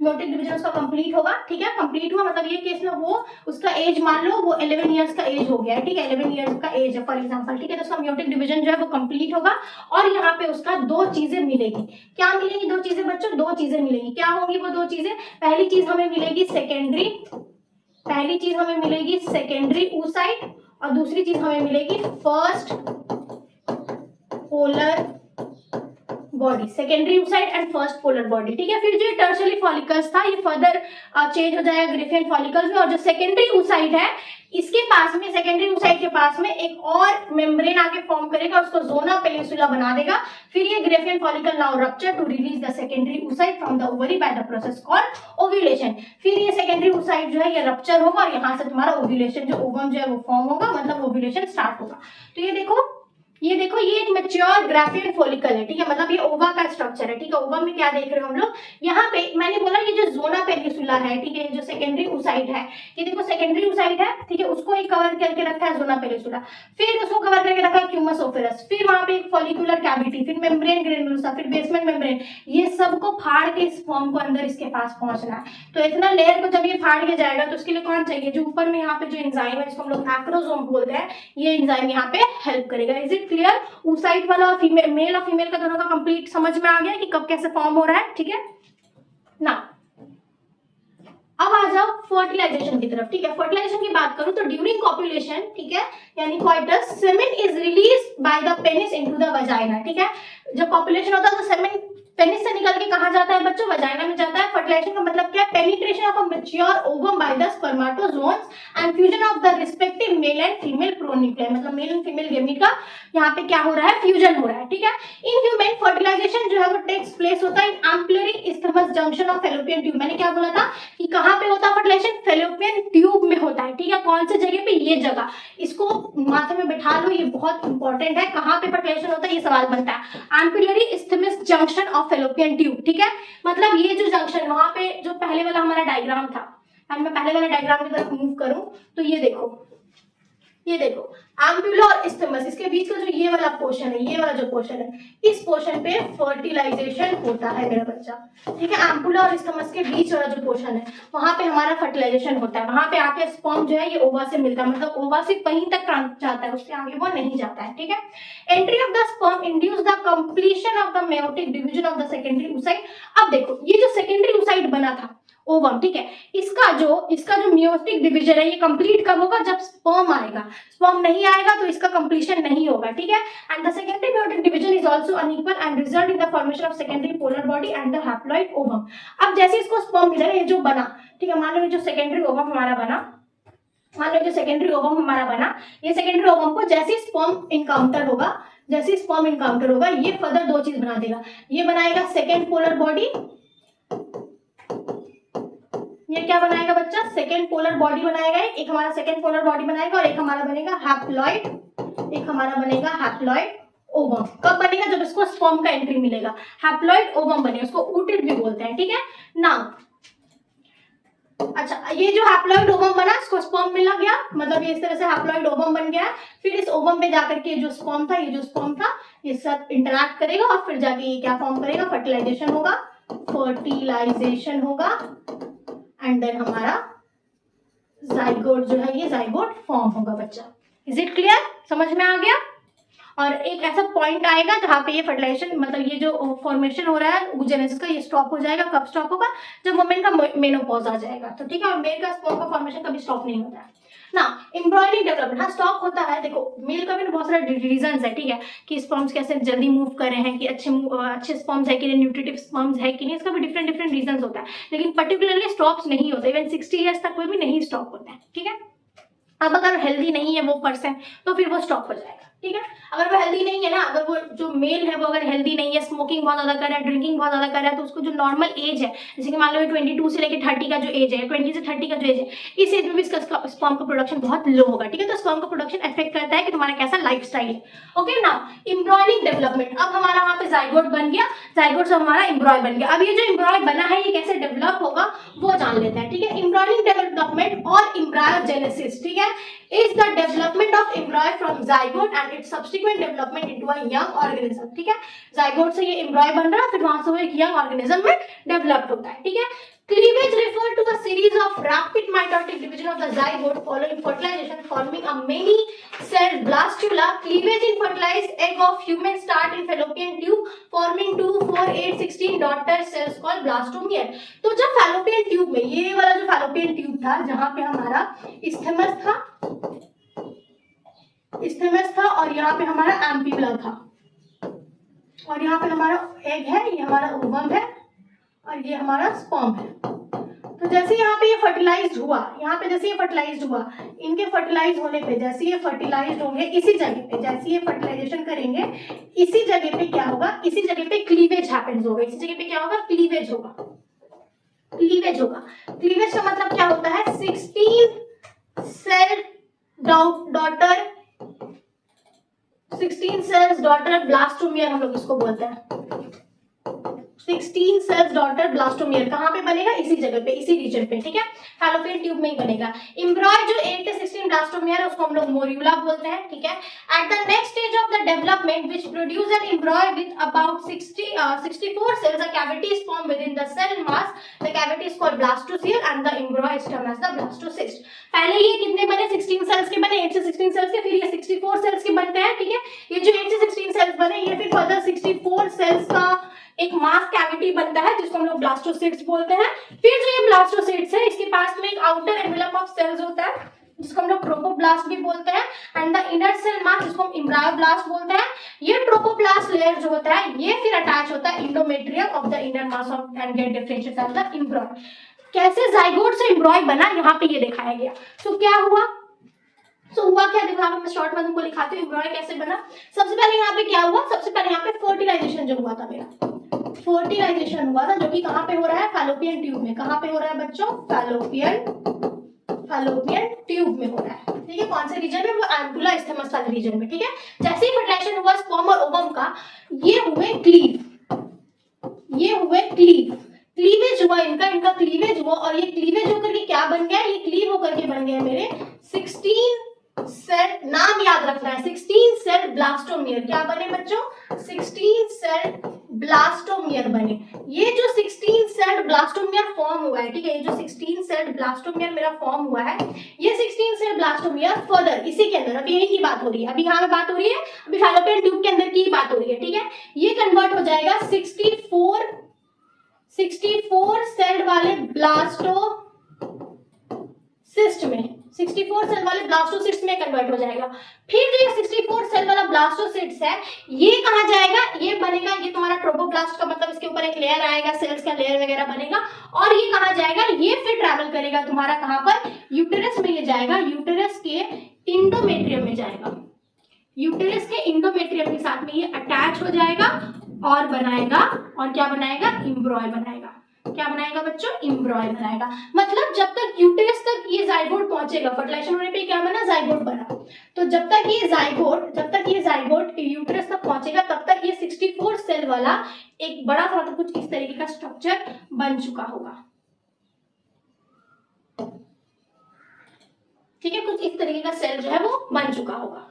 मियोटिक डिवीजन उसका कंप्लीट होगा। ठीक है, कंप्लीट हुआ मतलब ये केस में वो उसका एज मान लो वो 11 इयर्स का एज हो गया है। ठीक है, 11 इयर्स का एज है फॉर एग्जांपल। ठीक है, तो उसका मियोटिक डिवीजन जो है वो कंप्लीट होगा और यहाँ पे उसका दो चीजें मिलेगी। क्या मिलेगी? दो चीजें बच्चों, दो चीजें मिलेगी। क्या होंगी वो दो चीजें? पहली चीज हमें मिलेगी सेकेंडरी oocyte और दूसरी चीज हमें मिलेगी first polar body, secondary oocyte and first polar body. ठीक है, फिर जो टर्शियरी फॉलिकल्स था ये फर्दर चेंज हो जाएगा ग्रिफियन फॉलिकल्स में और जो सेकेंडरी oocyte है इसके पास में, सेकेंडरी oocyte के पास में एक और मेम्ब्रेन आके फॉर्म करेगा, उसको जोना पेनिसुला बना देगा। फिर ये Graafian follicle now rupture to release the secondary oocyte from the ovary by the process called ovulation. फिर ये सेकेंडरी oocyte जो है ये रप्चर होगा और यहाँ से तुम्हारा ओव्यूलेशन जो ओवम जो है वो फॉर्म होगा, मतलब ओव्यूलेशन स्टार्ट होगा। तो ये देखो ये एक मैच्योर ग्राफियन फॉलिकल है। ठीक है, मतलब ये ओवा का स्ट्रक्चर है। ठीक है, ओवा में क्या देख रहे हो हम लोग? यहाँ पे मैंने बोला ये जो जोना पेनिसुला है, ठीक है, जो सेकेंडरी oocyte है, ये देखो सेकेंडरी oocyte है, ठीक है, उसको एक कवर करके रखा है जोना पेनिसुला, फिर उसको कवर करके रखा है क्यूमस ओफेरस, फिर वहां पे एक फॉलिकुलर कैविटी, फिर मेम्ब्रेन ग्रेनुलोसा, फिर बेसमेंट मेम्ब्रेन, ये सबको फाड़ के इस फॉर्म को अंदर इसके पास पहुंचना है। तो इतना लेयर को जब ये फाड़ के जाएगा तो उसके लिए कौन चाहिए? जो ऊपर में यहाँ पे जो एंजाइम है इसको हम लोग मैक्रोसोम बोलते हैं, ये एंजाइम यहाँ पे हेल्प करेगा। Is it clear? oocyte वाला और फीमेल, मेल और फीमेल का दोनों का कंप्लीट समझ में आ गया कि कब कैसे फॉर्म हो रहा है। ठीक है ना, अब आ जाओ फर्टिलाइजेशन की तरफ। ठीक है, फर्टिलाइजेशन की बात करूं तो ड्यूरिंग कॉपुलेशन, ठीक है, यानी coitus, semen is release by the penis into the vagina. ठीक है, जब कॉपुलेशन होता है तो सेमेन पेनिस से निकल के कहां जाता है बच्चों? वजाइना में जाता है। फर्टिलाइजेशन का मतलब क्या है? Penetration of a mature ovum by the spermatozoons and fusion of the respective male and female pronuclear, मतलब मेल एंड फीमेल गेमीट का यहाँ पे क्या हो रहा है? फ्यूजन हो रहा है। ठीक है, इन ह्यूमन फर्टिलाइजेशन जो है वो टेक्स प्लेस होता है in ampullary isthmus junction of fallopian tube. मैंने क्या बोला था कि कहाँ पे होता है फर्टिलाइजेशन? फेलोपियन ट्यूब में होता है। ठीक है, कौन सी जगह पे? ये जगह, इसको माथे में बैठा लो, ये बहुत इंपॉर्टेंट है। कहाँ पे फर्टिलाइजेशन होता है ये सवाल बनता है। Ampullary isthmus junction of fallopian tube. ठीक है, मतलब ये जो जंक्शन, वहां पे जो पहले वाला हमारा डायग्राम था, और मैं पहले वाला डायग्राम की तरफ मूव करूं तो ये देखो एम्पुला और इस्थमस, इसके बीच का जो ये वाला पोर्शन है, ये वाला जो पोर्शन है, इस पोर्शन पे फर्टिलाइजेशन होता है मेरा बच्चा। ठीक है, एम्पुला और इस्थमस के बीच वाला जो पोर्शन है वहां पे हमारा फर्टिलाइजेशन होता है। वहां पे आके स्पर्म जो है ये ओवा से मिलता है, मतलब ओवा से कहीं तक जाता है, उससे आगे वो नहीं जाता है। ठीक है, entry of the sperm induce the completion of the meiotic division of the secondary oocyte। अब देखो ये जो सेकेंडरी oocyte बना था ओवम, ठीक है, इसका जो मियोटिक डिवीजन है ये कंप्लीट कब होगा? जब स्पर्म आएगा। स्पर्म नहीं आएगा तो इसका कंप्लीशन नहीं होगा। ठीक है, and the secondary meiotic division is also unequal and result in the formation of secondary polar body and the haploid ovum. अब जैसे इसको स्पर्म मिला, ये जो बना, ठीक है, मान लो ये जो सेकेंडरी ओवम हमारा बना, ये सेकेंडरी ओवम को जैसे स्पर्म इनकाउंटर होगा, ये फर्दर दो चीज बना देगा। ये बनाएगा सेकेंड पोलर बॉडी, ये क्या बनाएगा बच्चा? सेकेंड पोलर बॉडी बनाएगा। एक हमारा सेकेंड पोलर बॉडी बनाएगा और एक हमारा बनेगा हैप्लॉइड ओवम। कब बनेगा? जब इसको स्पर्म का एंट्री मिलेगा, हैप्लॉइड ओवम बनेगा, उसको ऊटिड भी बोलते हैं। ठीक है ना, अच्छा, ये जो हैप्लॉइड ओवम बना इसको स्पर्म मिला गया, मतलब ये इस तरह से हैप्लॉइड ओवम बन गया है। फिर इस ओवम पे जाकर के जो स्पर्म था, ये जो स्पर्म था ये सब इंटरैक्ट करेगा और फिर जाके ये क्या फॉर्म करेगा, फर्टिलाइजेशन होगा, फर्टिलाइजेशन होगा एंड देन हमारा जाइगोट जो है ये जाइगोट फॉर्म होगा बच्चा। इज इट क्लियर, समझ में आ गया? और एक ऐसा पॉइंट आएगा जहाँ पे ये फर्टिलाइजेशन मतलब ये जो फॉर्मेशन हो रहा है oogenesis का, ये स्टॉप हो जाएगा। कब स्टॉप होगा? जब वुमेन का मेनोपॉज आ जाएगा, तो ठीक है। और मेल का स्पर्म का फॉर्मेशन कभी स्टॉप नहीं होता है ना। एम्ब्रॉयनिक डेवलपमेंट हाँ स्टॉप होता है। देखो मेल का भी बहुत सारे रीजंस है, ठीक है, कि स्पर्म्स कैसे जल्दी मूव कर रहे हैं, कि अच्छे स्पर्म्स है कि नहीं, न्यूट्रिटिव स्पर्म्स है कि नहीं, इसका भी डिफरेंट डिफरेंट रीजंस होता है। लेकिन पर्टिकुलरली स्टॉप्स नहीं होते, इवन 60 ईयर्स तक कोई भी नहीं स्टॉप होता है, ठीक है। अब अगर हेल्दी नहीं है वो पर्सन तो फिर वो स्टॉप हो जाएगा, ठीक है। अगर वो हेल्दी नहीं है ना, अगर वो जो मेल है वो अगर हेल्दी नहीं है, स्मोकिंग बहुत ज्यादा कर रहा है, ड्रिंकिंग बहुत ज्यादा कर रहा है, तो उसको जो नॉर्मल एज है, जैसे कि मान लो 22 से लेकर 30 का जो एज है, 20 से 30 का जो एज है, इस एज में भी इसका स्पर्म का प्रोडक्शन बहुत लो होगा, ठीक है। तो स्पर्म का प्रोडक्शन अफेक्ट करता है कि तुम्हारा कैसा लाइफस्टाइल है। ओके ना, एम्ब्रॉयनिक डेवलपमेंट, अब हमारा वहां पे जाइगोट बन गया, जाइगोट से हमारा एम्ब्रॉय बन गया। अब ये जो एम्ब्रॉय बना है ये कैसे डेवलप होगा वो जान लेते हैं, ठीक है। एम्ब्रॉयनिक डेवलपमेंट और एम्ब्रायोजेनेसिस, ठीक है, is the development of embryo from zygote and its subsequent development into a young organism, ठीक है। zygote से ये embryo बन रहा है, फिर वहां से वो एक young organism में developed होता है, ठीक है। cleavage refer to the series of rapid mitotic division of the zygote following fertilization forming a many cell blastula. cleavage in fertilized egg of human start in fallopian tube forming 2, 4, 8, 16 daughter cells called blastomere. तो जब fallopian tube में ये वाला जो fallopian tube था जहां पे हमारा इस्थेमस था और यहाँ पे हमारा एम्पिब्ला था और यहाँ पे हमारा एग है, ये हमारा ओवम है और ये हमारा स्पर्म है। तो जैसे यहाँ पे ये फर्टिलाइज्ड हुआ, यहाँ पे जैसे ये फर्टिलाइज्ड हुआ, इनके फर्टिलाइज होने पे जैसे ये फर्टिलाइज्ड होंगे इसी जगह पे, जैसे ये फर्टिलाइजेशन करेंगे इसी जगह पे क्या होगा, इसी जगह पे क्लीवेज हैपेंस होगा, इसी जगह पे क्या होगा, क्लीवेज होगा। क्लीवेज होगा, क्लीवेज का मतलब क्या होता है, 16 cell daughter 16 cells daughter blastomere हम लोग इसको बोलते हैं। 16 सेल्स डॉटर ब्लास्टोमियर कहाँ पे बनेगा, इसी जगह पे, इसी रीजन पे, ठीक है, फैलोपियन ट्यूब में ही बनेगा। एम्ब्रॉय जो 8 से 16 ब्लास्टोमियर है उसको हम लोग मोर्यूला बोलते हैं, ठीक है। At the next stage of the development which produce an एम्ब्रॉय with about 64 cells, a cavity is formed within the cell mass, the cavity is called blastosphere and the embryo is termed as the blastocyst. पहले ये कितने बने, 16 sales के बने, 8 से 16 sales के, फिर ये 64 सेल्स के बनते हैं, ठीक है। ये जो 8 से 16 सेल्स बने ये फिर फर्दर 64 सेल्स का एक मास कैविटी बनता है जिसको हम लोग ब्लास्टोसिट्स बोलते हैं। फिर जो ये ब्लास्टोसिट्स है इसके पास में एक आउटर एनवेलप ऑफ सेल्स होता है जिसको हम लोग ट्रोपोब्लास्ट भी बोलते हैं and the inner cell mass जिसको हम एम्ब्रायोब्लास्ट बोलते हैं। ये ट्रोपोब्लास्ट लेयर जो होता है ये फिर अटैच होता है endometrium of the inner mass of and get differentiated as the embryo. कैसे जाइगोट से एम्ब्रॉय बना यहाँ पे ये दिखाया गया। तो क्या हुआ, हुआ क्या, देखो यहाँ पे मैं शॉर्ट में तुमको लिखाती हूँ एम्ब्रॉय कैसे बना। सबसे पहले यहाँ पे क्या हुआ, सबसे पहले यहाँ पे फर्टिलाइजेशन जो हुआ था, मेरा फर्टिलाइजेशन हुआ था जो कि कहाँ पे हो रहा है, फैलोपियन ट्यूब में। कहाँ पे हो रहा है बच्चों, फैलोपियन ट्यूब में हो रहा है, ठीक है। कौन से रीजन में, वो एम्पुला इस्थेमस वाले रीजन में, ठीक है। जैसे ही फर्टिलाइजेशन हुआ स्पर्म और ओवम का, ये हुए क्लीवेज हुआ इनका क्लीवेज हुआ और ये क्लीवेज होकर के क्या बन गया, ये क्लीव होकर के बन गया मेरे 16 सेल, नाम याद रखना है, 16 सेल ब्लास्टोमियर। क्या बने बच्चों, 16 सेल ब्लास्टोमियर बने। ये जो 16 सेल ब्लास्टोमियर फॉर्म हुआ है, ठीक है, ये जो 16 सेल ब्लास्टोमियर मेरा फॉर्म हुआ है, ये 16 सेल ब्लास्टोमियर फर्दर इसी के अंदर, अभी यही की बात हो रही है, अभी यहाँ पे बात हो रही है, अभी फैलोपियन ट्यूब के अंदर की बात हो रही है, ठीक है। ये कन्वर्ट हो जाएगा 64 सेल वाले ब्लास्टोसिस्ट में, 64 सेल वाले ब्लास्टोसिस्ट में कन्वर्ट हो जाएगा। फिर जो ये 64 सेल वाला ब्लास्टोसिस्ट है ये कहाँ जाएगा, ये बनेगा, ये तुम्हारा ट्रोपोब्लास्ट का मतलब इसके ऊपर एक लेयर आएगा, सेल्स का लेयर वगैरह बनेगा और ये कहाँ जाएगा, ये फिर ट्रैवल करेगा तुम्हारा कहाँ पर, यूटेरस में ये जाएगा, यूटेरस के इंडोमेट्रियम में जाएगा, यूटेरस के इंडोमेट्रियम के साथ में ये अटैच हो जाएगा और बनाएगा, और क्या बनाएगा, एम्ब्रॉय बनाएगा। क्या बनाएगा बच्चों, एम्ब्रॉय बनाएगा। मतलब जब तक यूटेरस तक ये जाइगोट पहुंचेगा, फर्टिलाइजेशन होने पे क्या बना, जाइगोट बना। तो जब तक ये जाइगोट यूटेरस तक पहुंचेगा तब तक ये 64 सेल वाला एक बड़ा सा मतलब कुछ इस तरीके का स्ट्रक्चर बन चुका होगा। ठीक है, कुछ इस तरीके का सेल जो है वो बन चुका होगा।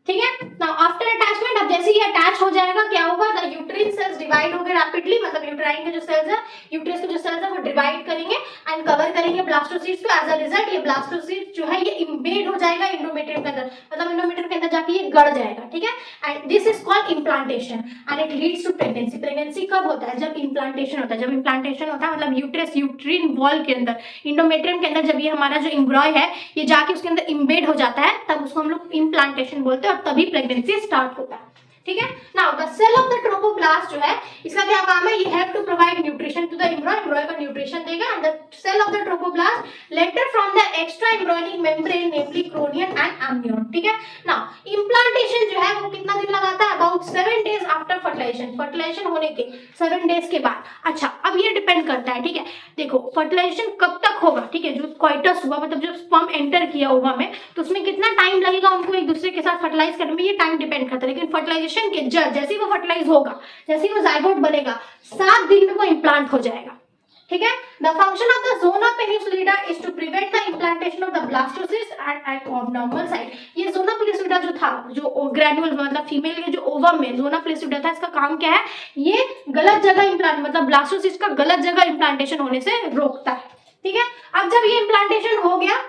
ठीक है, नाउ आफ्टर अटैचमेंट, अब जैसे ये अटैच हो जाएगा क्या होगा, द यूट्राइन सेल्स डिवाइड होंगे रैपिडली, मतलब यूट्राइन के जो सेल्स है, यूट्रस के जो सेल्स है वो डिवाइड करेंगे एंड कवर करेंगे ब्लास्टोसिस्ट को। एज अ रिजल्ट ये ब्लास्टोसिस्ट जो है ये इम्बेड हो जाएगा एंडोमेट्रियम के अंदर, मतलब एंडोमेट्रियम के अंदर जाके ये गड़ जाएगा। ठीक है, and this is called implantation and it leads to pregnancy. Pregnancy कब होता है, जब इम्प्लांटेशन होता है। जब इम्प्लांटेशन होता है मतलब यूट्रस यूट्रीन वॉल के अंदर, इंडोमेट्रियम के अंदर जब ये हमारा जो एम्ब्रॉय है ये जाके उसके अंदर इम्बेड हो जाता है, तब उसको हम लोग इम्प्लांटेशन बोलते हैं और तभी प्रेगनेंसी स्टार्ट होता है। ठीक है, now the cell of the trophoblast जो है इसका क्या काम है, ये help to provide nutrition to the embryo, embryo को न्यूट्रिशन देगा। And the cell of the trophoblast later from the extra embryonic membrane namely chorion and amnion. ठीक है, नाउ इम्प्लांटेशन जो है वो कितना दिन लगाता है, about 7 days after fertilization, fertilization होने के 7 days के बाद। अच्छा, अब ये डिपेंड करता है, ठीक है, देखो फर्टिलाइजेशन कब तक होगा, ठीक है, जो क्वाइटस हुआ मतलब जब स्पर्म एंटर किया ओवा में तो उसमें कितना टाइम लगेगा उनको एक दूसरे के साथ फर्टिलाइज करने में, ये टाइम डिपेंड करता है। लेकिन फर्टिलाइजेशन के जैसे ही वो फर्टिलाइज होगा, जैसे ही वो जाइगोट बनेगा, 7 दिन में वो इम्प्लांट हो जाएगा। ठीक है, the function of the zona pellucida is to prevent the implantation of the blastocyst at abnormal site. ये जोना पेनिसुलिडा जो था, जो ग्रैन्युल मतलब फीमेल के जो ओवम में जोना पेनिसुलिडा था, इसका काम क्या है, ये गलत जगह इम्प्लांट मतलब ब्लास्टोसिस्ट का गलत जगह इम्प्लांटेशन होने से रोकता है। ठीक है, अब जब ये इम्प्लांटेशन हो गया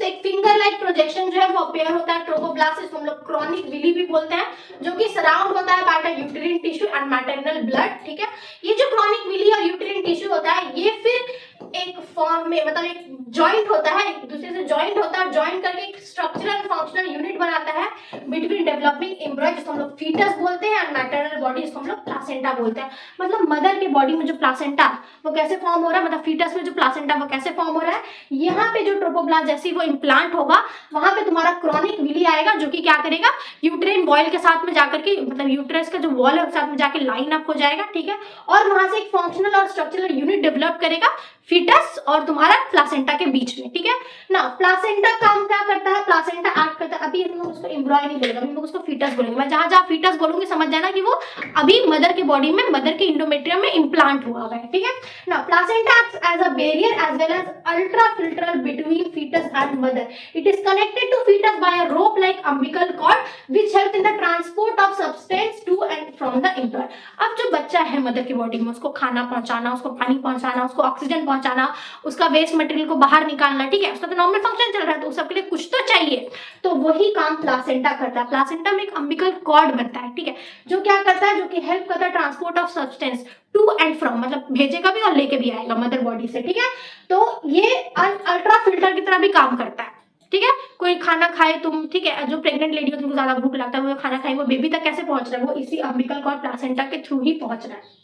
तो एक फिंगर लाइक प्रोजेक्शन जो है वो अपेयर होता है ट्रोपोब्लास्ट, इसको हम लोग क्रॉनिक विली भी बोलते हैं, जो कि सराउंड होता है by the uterine tissue and maternal blood. ठीक है, ये जो क्रॉनिक विली और यूट्रिन टिश्यू होता है ये फिर एक फॉर्म में मतलब एक जॉइंट होता है, एक दूसरे से जॉइंट होता है, जॉइंट करके एक स्ट्रक्चरल एंड फंक्शनल यूनिट बनाता है बिटवीन डेवलपिंग एम्ब्रॉय, जिसको हम लोग फीटस बोलते हैं, एंड मैटरनल बॉडी जिसको हम लोग प्लासेंटा बोलते हैं। मतलब मदर के बॉडी में जो प्लासेंटा वो कैसे फॉर्म हो रहा है, मतलब फीटस में जो प्लासेंटा वो कैसे फॉर्म हो रहा है, यहाँ पे जो ट्रोपोब्लास्ट जैसे ही वो इम्प्लांट होगा वहां पे तुम्हारा क्रॉनिक विली आएगा, जो कि क्या करेगा, यूट्रेन वॉल के साथ में जाकर के मतलब यूट्रस का जो वॉल है उसके साथ में जाके लाइन अप हो जाएगा। ठीक है, और वहां से एक फंक्शनल और स्ट्रक्चरल यूनिट डेवलप करेगा फीटस और तुम्हारा प्लासेंटा के बीच में। ठीक है ना, प्लासेंटा काम क्या करता है, प्लासेंटा एक्ट करता है, अभी हम लोग उसको एम्ब्रॉय नहीं बोलेंगे, हम लोग उसको फीटस बोलेंगे। मैं जहां जहां फीटस बोलूंगी समझ जाना कि वो अभी मदर के बॉडी में, मदर के इंडोमेट्रियम में इम्प्लांट हुआ है। ठीक है ना, placenta acts as a barrier as well as ultra filter between foetus and mother. It is connected to foetus by a rope like umbilical cord which help in the transport of substance to and from the embryo. अब जो बच्चा है mother की body में, उसको खाना पहुंचाना, उसको पानी पहुंचाना, उसको ऑक्सीजन पहुंचाना, उसका वेस्ट मटेरियल को बाहर निकालना, ठीक है, उसका तो नॉर्मल फंक्शन चल रहा है, तो उस सबके लिए कुछ तो चाहिए, तो वही काम प्लासेंटा करता है। प्लासेंटा में एक अम्बिकल कॉर्ड बनता है, ठीक है, जो क्या करता है, जो कि हेल्प करता है transport of substance to and from, मतलब भेजेगा भी और लेके भी आएगा मदर बॉडी से। ठीक है, तो ये अल्ट्रा फिल्टर की तरह भी काम करता है। ठीक है, कोई खाना खाए तुम, ठीक है, जो प्रेग्नेंट लेडी हो तुमको ज्यादा भूख लगता है, वो खाना खाए, वो बेबी तक कैसे पहुंच रहा है, वो इसी अम्बिकल कॉर्ड प्लासेंटा के थ्रू ही पहुंच रहा है।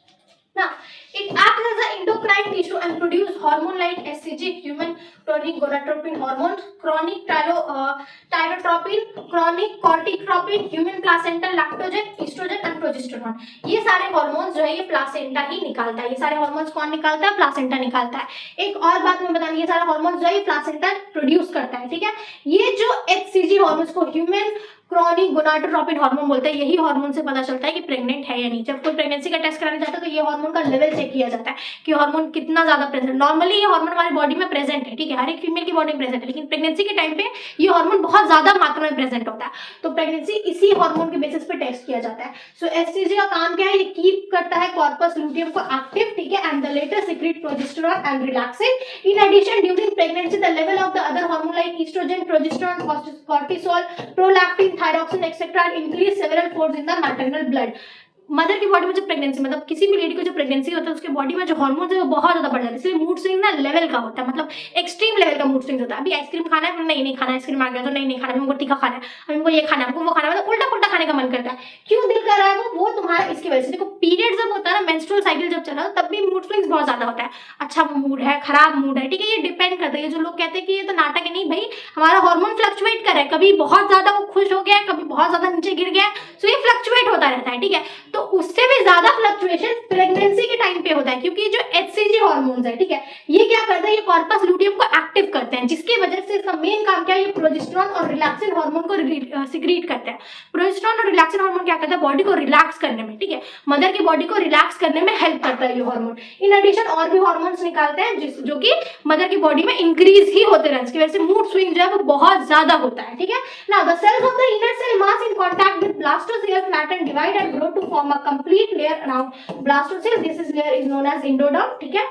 Now, it acts as an endocrine tissue and produce hormone like HCG, human chronic gonadotropin hormone, chronic tyrotropin, chronic corticotropin, human placental lactogen, estrogen and progesterone। ये सारे हार्मोन्स जो है ये placenta ही निकालता है। ये सारे हार्मोन्स कौन निकालता है, प्लासेंटा निकालता है। एक और बात मैं बताऊंगी, ये सारे हार्मोन्स जो है ये प्लासेंटा प्रोड्यूस करता है। ठीक है, ये जो HCG हार्मोन्स को ह्यूमन क्रॉनिक गोनाडोट्रोपिन हार्मोन बोलते हैं। यही हार्मोन से पता चलता है कि प्रेग्नेंट है या नहीं। जब कोई प्रेगनेंसी का टेस्ट कराने जाता है तो ये हार्मोन का लेवल चेक किया जाता है कि हार्मोन कितना ज्यादा प्रेजेंट। नॉर्मली ये हार्मोन हमारी बॉडी में प्रेजेंट है, ठीक है, हर एक फीमेल की बॉडी में प्रेजेंट है, लेकिन प्रेगनेंसी के टाइम पे ये हार्मोन बहुत ज्यादा मात्रा में प्रेजेंट होता है, तो प्रेगनेंसी इसी हार्मोन के बेसिस पे टेस्ट किया जाता है। सो एचसीजी का काम क्या है, ये कीप करता है कॉर्पस लूटियम को एक्टिव, ठीक है, and the later secrete progesterone and relaxin. In addition during pregnancy the level of the other hormone like oestrogen, progesterone, cortisol, prolactin, thyroxine etcetera increase several folds in the maternal blood। Mother की body में जब pregnancy, मतलब किसी भी lady को जब pregnancy होता है उसके बॉडी में जो हार्मोन्स है वो बहुत ज्यादा बढ़ जाते हैं, इसलिए मूड स्विंग ना लेवल का होता है, मतलब एक्सट्रीम लेवल का मूड स्विंग होता है। अभी आइसक्रीम खाना है, नहीं खाना, आइसक्रीम आ गया तो नहीं खाना, हमको तीखा खाना है, हमको ये खाना है, हमको वो खाना है, मतलब उल्टा पुल्टा खाने का मन करता है। क्यों दिल कर रहा है वो तुम्हारा इसकी वजह से। देखो पीरियड जब होता है ना, मेंस्ट्रुअल साइकिल जब चला तब भी मूड स्विंग्स बहुत ज्यादा होता है, अच्छा मूड है, खराब मूड है, ठीक है, ये डिपेंड करता है। जो लोग कहते हैं कि ये तो नाटक है, नहीं भाई, हमारा हार्मोन फ्लक्चुएट कर रहा है, कभी बहुत ज्यादा वो खुश हो गया, कभी बहुत ज्यादा नीचे गिर गया, तो ये फ्लक्चुएट होता रहता है, ठीक है। तो उससे भी ज्यादा फ्लक्चुएशन प्रेगनेंसी के टाइम पे होता है, क्योंकि जो एचसीजी हार्मोन्स है, ठीक है, ये क्या करता है, ये कॉर्पस लूटियम को एक्टिव करते हैं। हैं, जिसकी वजह से इसका मेन काम क्या है, ये प्रोजेस्टेरॉन और रिलैक्सिन हार्मोन को सिक्रीट करते हैं। प्रोजेस्टेरॉन और रिलैक्सिन हार्मोन क्या करता है, बॉडी को रिलैक्स करने में, ठीक है, मदर की बॉडी को रिलैक्स करने में हेल्प करता है ये हार्मोन। इन एडिशन और भी हार्मोन्स निकालते हैं जो कि मदर की बॉडी में इंक्रीज ही होते रहते हैं, इसकी वजह से मूड स्विंग जो है वो बहुत ज्यादा होता है, ठीक है। Now the cells of the inner cell mass in contact with blastocoel flatten, divide and grow to form a complete layer around blastocoel, this is layer is known as endoderm, ठीक है।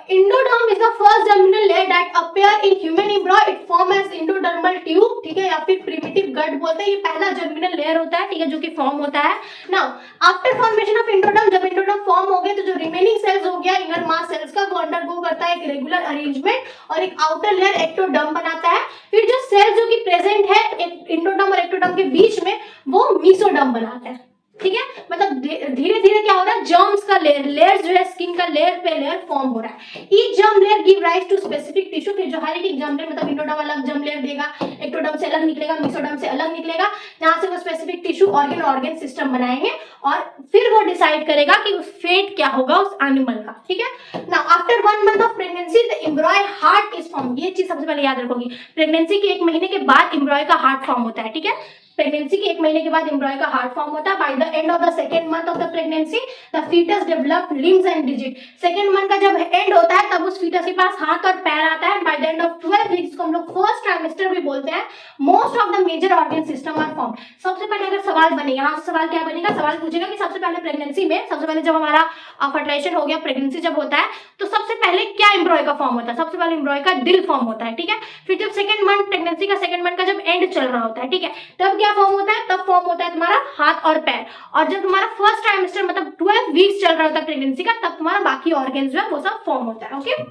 Endoderm is the first germinal layer that appear in human embryo. It form as endodermal tube, ठीक है, या फिर primitive gut बोलते हैं। ये पहला germinal layer होता है, ठीक है, जो कि फॉर्म होता है। Now after formation of endoderm, जब endoderm फॉर्म हो गए तो जो remaining cells हो गया inner mass cells का, वो अंडरगो करता है एक रेगुलर अरेंजमेंट और एक आउटर लेयर एक्टोडर्म बनाता है। फिर जो सेल जो कि प्रेजेंट है एंडोडर्म और एक्टोडर्म के बीच में, वो मीसोडर्म बनाता है, ठीक है। मतलब धीरे धीरे क्या हो रहा है, जर्म्स का लेयर जो है, स्किन का लेयर पे लेयर फॉर्म हो रहा है। Each germ layer give rise to specific tissue, फिर जो हर एक जर्म लेयर मतलब एंडोडर्म अलग जर्म लेयर देगा, एक्टोडर्म से अलग निकलेगा, मेसोडर्म से अलग निकलेगा, जहां से वो स्पेसिफिक टिश्यू ऑर्गन सिस्टम बनाएंगे और फिर वो डिसाइड करेगा कि उस फेट क्या होगा उस एनिमल का, ठीक है। Now after 1 month of pregnancy the एम्ब्रॉय heart is form. ये चीज सबसे पहले याद रखोगी, प्रेगनेंसी के 1 महीने के बाद एम्ब्रॉय का हार्ट फॉर्म होता है, ठीक है। प्रेगनेंसी के 1 महीने के बाद एम्ब्रॉय का हार्ट फॉर्म होता है। By the end of the second month of the pregnancy the foetus develop limbs and digit. Second month का जब एंड होता है तब उस फीटस के पास हाथ और पैर आता है। By the end of 12 weeks को हम लोग फर्स्ट ट्राइमेस्टर भी बोलते हैं। Most of the major organ system are form. सबसे पहले अगर सवाल बने, यहाँ से सवाल क्या बनेगा, सवाल पूछेगा कि सबसे पहले प्रेगनेंसी में, सबसे पहले जब हमारा फर्टिलाइजेशन हो गया, प्रेगनेंसी जब होता है तो सबसे पहले क्या एम्ब्रॉय का फॉर्म होता है, सबसे पहले एम्ब्रॉय का दिल फॉर्म होता है, ठीक है। फिर जब सेकंड मंथ, प्रेगनेंसी का सेकंड मंथ का जब एंड चल रहा होता है, ठीक है, तब क्या फॉर्म होता है, तब फॉर्म होता है तुम्हारा हाथ और पैर। और जब तुम्हारा फर्स्ट ट्राइमेस्टर मतलब 12 वीक्स चल रहा होता है प्रेगनेंसी का, तब तुम्हारा बाकी ऑर्गन्स जो है वो सब फॉर्म होता है, ओके।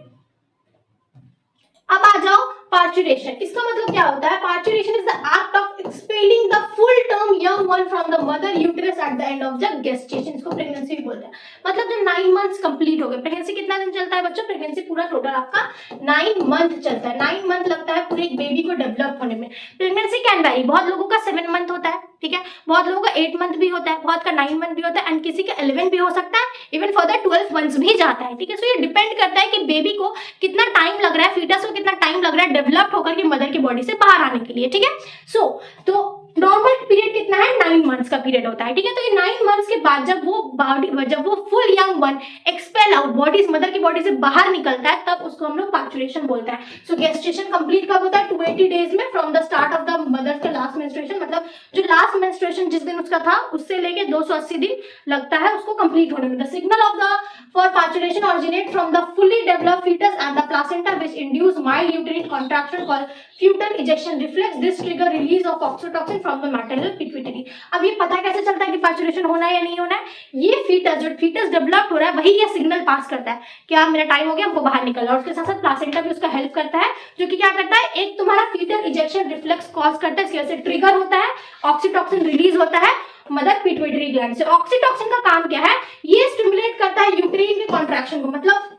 अब आ जाओ पार्चुरेशन। इसका मतलब क्या होता है, parturition is the act of expelling the full term young one from the mother uterus at the end of the gestation. इसको प्रेगनेंसी भी बोलते हैं। मतलब जब 9 मंथ्स कंप्लीट हो गए, प्रेगनेंसी कितना दिन चलता है बच्चों, प्रेगनेंसी पूरा टोटल आपका 9 मंथ चलता है। 9 मंथ लगता है पूरे एक बेबी को डेवलप होने में। प्रेगनेंसी कैन वैरी, बहुत लोगों का 7 मंथ होता है, ठीक है, बहुत लोगों का 8 मंथ भी होता है, बहुत का 9 मंथ भी होता है, एंड किसी का 11 भी हो सकता है, इवन फर्दर 12 मंथ्स भी जाता है, ठीक है। सो ये डिपेंड करता है कि बेबी को कितना टाइम लग रहा है, फीटस को कितना टाइम लग रहा है डेवलप होकर के मदर की बॉडी से बाहर आने के लिए, ठीक है। सो तो नॉर्मल पीरियड कितना है, 9 मंथ्स का पीरियड होता है, ठीक है। तो ये 9 मंथ्स के बाद जब वो full young one expel out body, mother की बॉडी से बाहर निकलता है, तब उसको हम लोग पार्चुरेशन बोलते हैं। सो गेस्टेशन कंप्लीट कब होता है, 280 डेज में from the start of the mother का लास्ट मेंस्ट्रुएशन। मतलब जो लास्ट मेंस्ट्रुएशन जिस दिन उसका था उससे लेके 280 दिन लगता है उसको कंप्लीट होने में। The signal of the for parturition originate from the fully developed fetus and the placenta which induce mild uterine contraction called fetal ejection reflex. This trigger release of oxytocin from the maternal pituitary. अब ये पता कैसे चलता है कि parturition होना है या नहीं होना है, ये फीटस जो फीटस डेवलप हो रहा है वही ये सिग्नल पास करता है कि हाँ मेरा टाइम हो गया, हमको बाहर निकलना है। और उसके साथ साथ प्लासेंटा भी उसका हेल्प करता है, जो कि क्या करता है, एक तुम्हारा फीटल इजेक्शन रिफ्लेक्स कॉज करता है, इसकी वजह से ट्रिगर होता है, ऑक्सीटॉक्सिन रिलीज होता है मदर पिट्यूटरी ग्लैंड से। ऑक्सीटॉक्सिन का काम क्या है, ये स्टिमुलेट करता है यूट्रीन के कॉन्ट्रैक्शन को। मतलब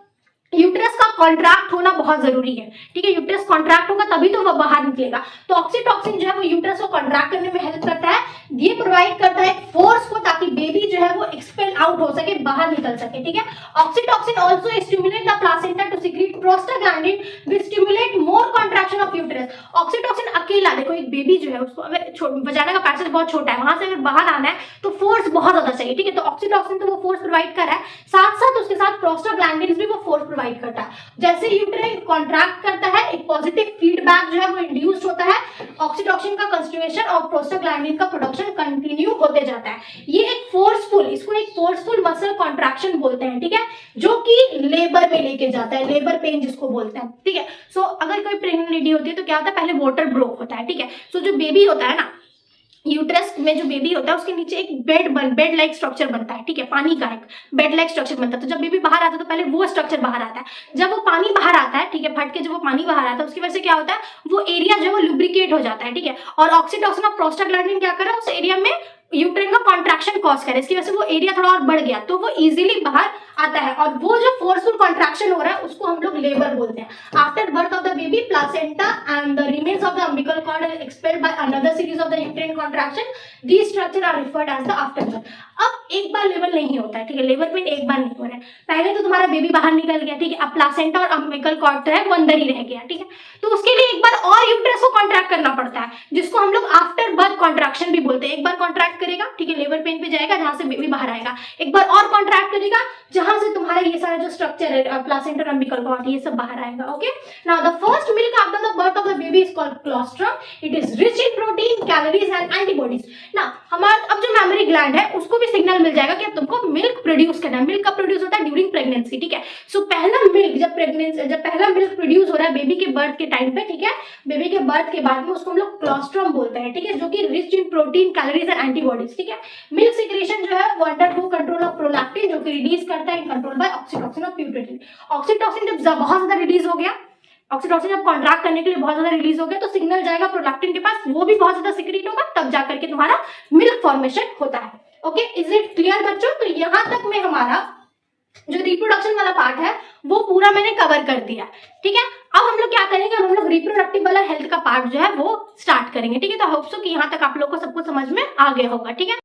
यूट्रस का कॉन्ट्रैक्ट होना बहुत जरूरी है, ठीक है। यूट्रस कॉन्ट्रैक्ट होगा तभी तो वो बाहर निकलेगा। तो ऑक्सीटॉक्सिन जो है वो यूट्रस को कॉन्ट्रैक्ट करने में हेल्प करता है। ये प्रोवाइड करता है फोर्स को, ताकि बेबी जो है वो एक्सपेल आउट हो सके, बाहर निकल सके, ठीक है। Oxytocin also stimulate the placenta to secrete prostaglandin which stimulate more contraction of uterus. Oxytocin अकेला, देखो एक बेबी जो है उसको अगर वजाना का पैसेज बहुत छोटा है, वहां से अगर बाहर आना है तो फोर्स बहुत ज्यादा चाहिए, ठीक है। तो ऑक्सीटॉक्सिन तो वो फोर्स प्रोवाइड कर रहा है, साथ साथ उसके साथ प्रोस्टाग्लैंडिन भी वो फोर्स प्रोवाइड करता है। जैसे यूट्राइन कॉन्ट्रैक्ट करता है, एक पॉजिटिव फीडबैक जो है वो इंड्यूस्ड होता है, ऑक्सीटॉक्सिन का कंस्टिट्यूशन और प्रोस्टाग्लैंडिन का प्रोडक्शन कंटिन्यू होते जाता है। ये एक फोर्सफुल, इसको एक फोर्सफुल मसल कॉन्ट्रैक्शन बोलते हैं, ठीक है, जो कि लेबर में लेके जाता है, लेबर पेन जिसको बोलते हैं, ठीक है। सो अगर कोई प्रेग्नेंट लेडी होती है तो क्या होता है, पहले वाटर ब्रोक होता है, ठीक है। सो जो बेबी होता है ना, यूट्रस में जो बेबी होता है उसके नीचे एक बेड लाइक स्ट्रक्चर बनता है, ठीक है, पानी का एक बेड लाइक स्ट्रक्चर बनता है। तो जब बेबी बाहर आता है तो पहले वो स्ट्रक्चर बाहर आता है। जब वो पानी बाहर आता है, ठीक है, फट के जब वो पानी बाहर आता है उसकी वजह से क्या होता है, वो एरिया जो है वो लुब्रिकेट हो जाता है, ठीक है। और ऑक्सीटॉक्सिन और प्रोस्टाग्लैंडिन क्या कर रहा है, उस एरिया में यूट्रेन का कॉन्ट्रैक्शन कॉज करे, इसकी वजह से वो एरिया थोड़ा और बढ़ गया तो वो इजीली बाहर आता है, और वो जो फोर्सफुल कॉन्ट्रैक्शन हो रहा है उसको हम लोग लेबर बोलते हैं। After birth of the baby, placenta and the remains of the umbilical cord are expelled by another series of the uterine contraction, these structure are referred as the afterbirth. अब एक बार labour नहीं होता है, ठीक है, labour pain एक बार नहीं हो रहा है, पहले तो तुम्हारा बेबी बाहर निकल गया, ठीक है, अब प्लासेंटा और अम्बिकल कॉर्ड तो है वो अंदर ही रह गया, ठीक है, तो उसके लिए एक बार और यूट्रस को कॉन्ट्रैक्ट करना पड़ता है, जिसको हम लोग आफ्टर बर्थ कॉन्ट्रैक्शन भी बोलते हैं। एक बार कॉन्ट्रैक्ट करेगा, ठीक है, लेबर पेन पे जाएगा जहां से बेबी बाहर आएगा, एक बार और कॉन्ट्रैक्ट करेगा जहां से तुम्हारा ये सारा जो स्ट्रक्चर है प्लासेंटा और अम्बिकल कॉर्ड ये सब बाहर आएगा। Okay, now the first milk after the birth of the baby is called colostrum, it is rich in protein, calories and antibodies. ना हमारा अब जो मेमोरी ग्लैंड है उसको भी सिग्नल मिल जाएगा कि अब तुमको मिल्क प्रोड्यूस करना है। मिल्क कब प्रोड्यूस होता है? ड्यूरिंग प्रेगनेंसी, ठीक है। सो पहला मिल्क जब पहला मिल्क प्रोड्यूस हो रहा है बेबी के बर्थ के टाइम पे, ठीक है, बेबी के बर्थ के बाद में उसको हम लोग क्लोस्ट्रम बोलते हैं, ठीक है, जो कि rich in protein, calories and antibodies, ठीक है। मिल्क सिक्रेशन जो है वो अंडरगो कंट्रोल ऑफ प्रोलैक्टिन, जो कि रिलीज करता है, कंट्रोल बाय ऑक्सीटोसिन और प्यूटरेटिन। ऑक्सीटोसिन जब बहुत ज्यादा रिलीज हो गया, ऑक्सीटोसिन जब कॉन्ट्रैक्ट करने के लिए बहुत ज्यादा रिलीज हो गया तो सिग्नल जाएगा प्रोलैक्टिन के पास, वो भी बहुत ज्यादा सिक्रीट होगा, तब जाकर के तुम्हारा मिल्क फॉर्मेशन होता है। ओके, इज इट क्लियर बच्चों? तो यहां तक में हमारा जो रिप्रोडक्शन वाला पार्ट है वो पूरा मैंने कवर कर दिया, ठीक है। अब हम लोग क्या करेंगे, हम लोग रिप्रोडक्टिव वाला हेल्थ का पार्ट जो है वो स्टार्ट करेंगे, ठीक है। तो होप सो कि यहाँ तक आप लोग को सबको समझ में आ गया होगा, ठीक है।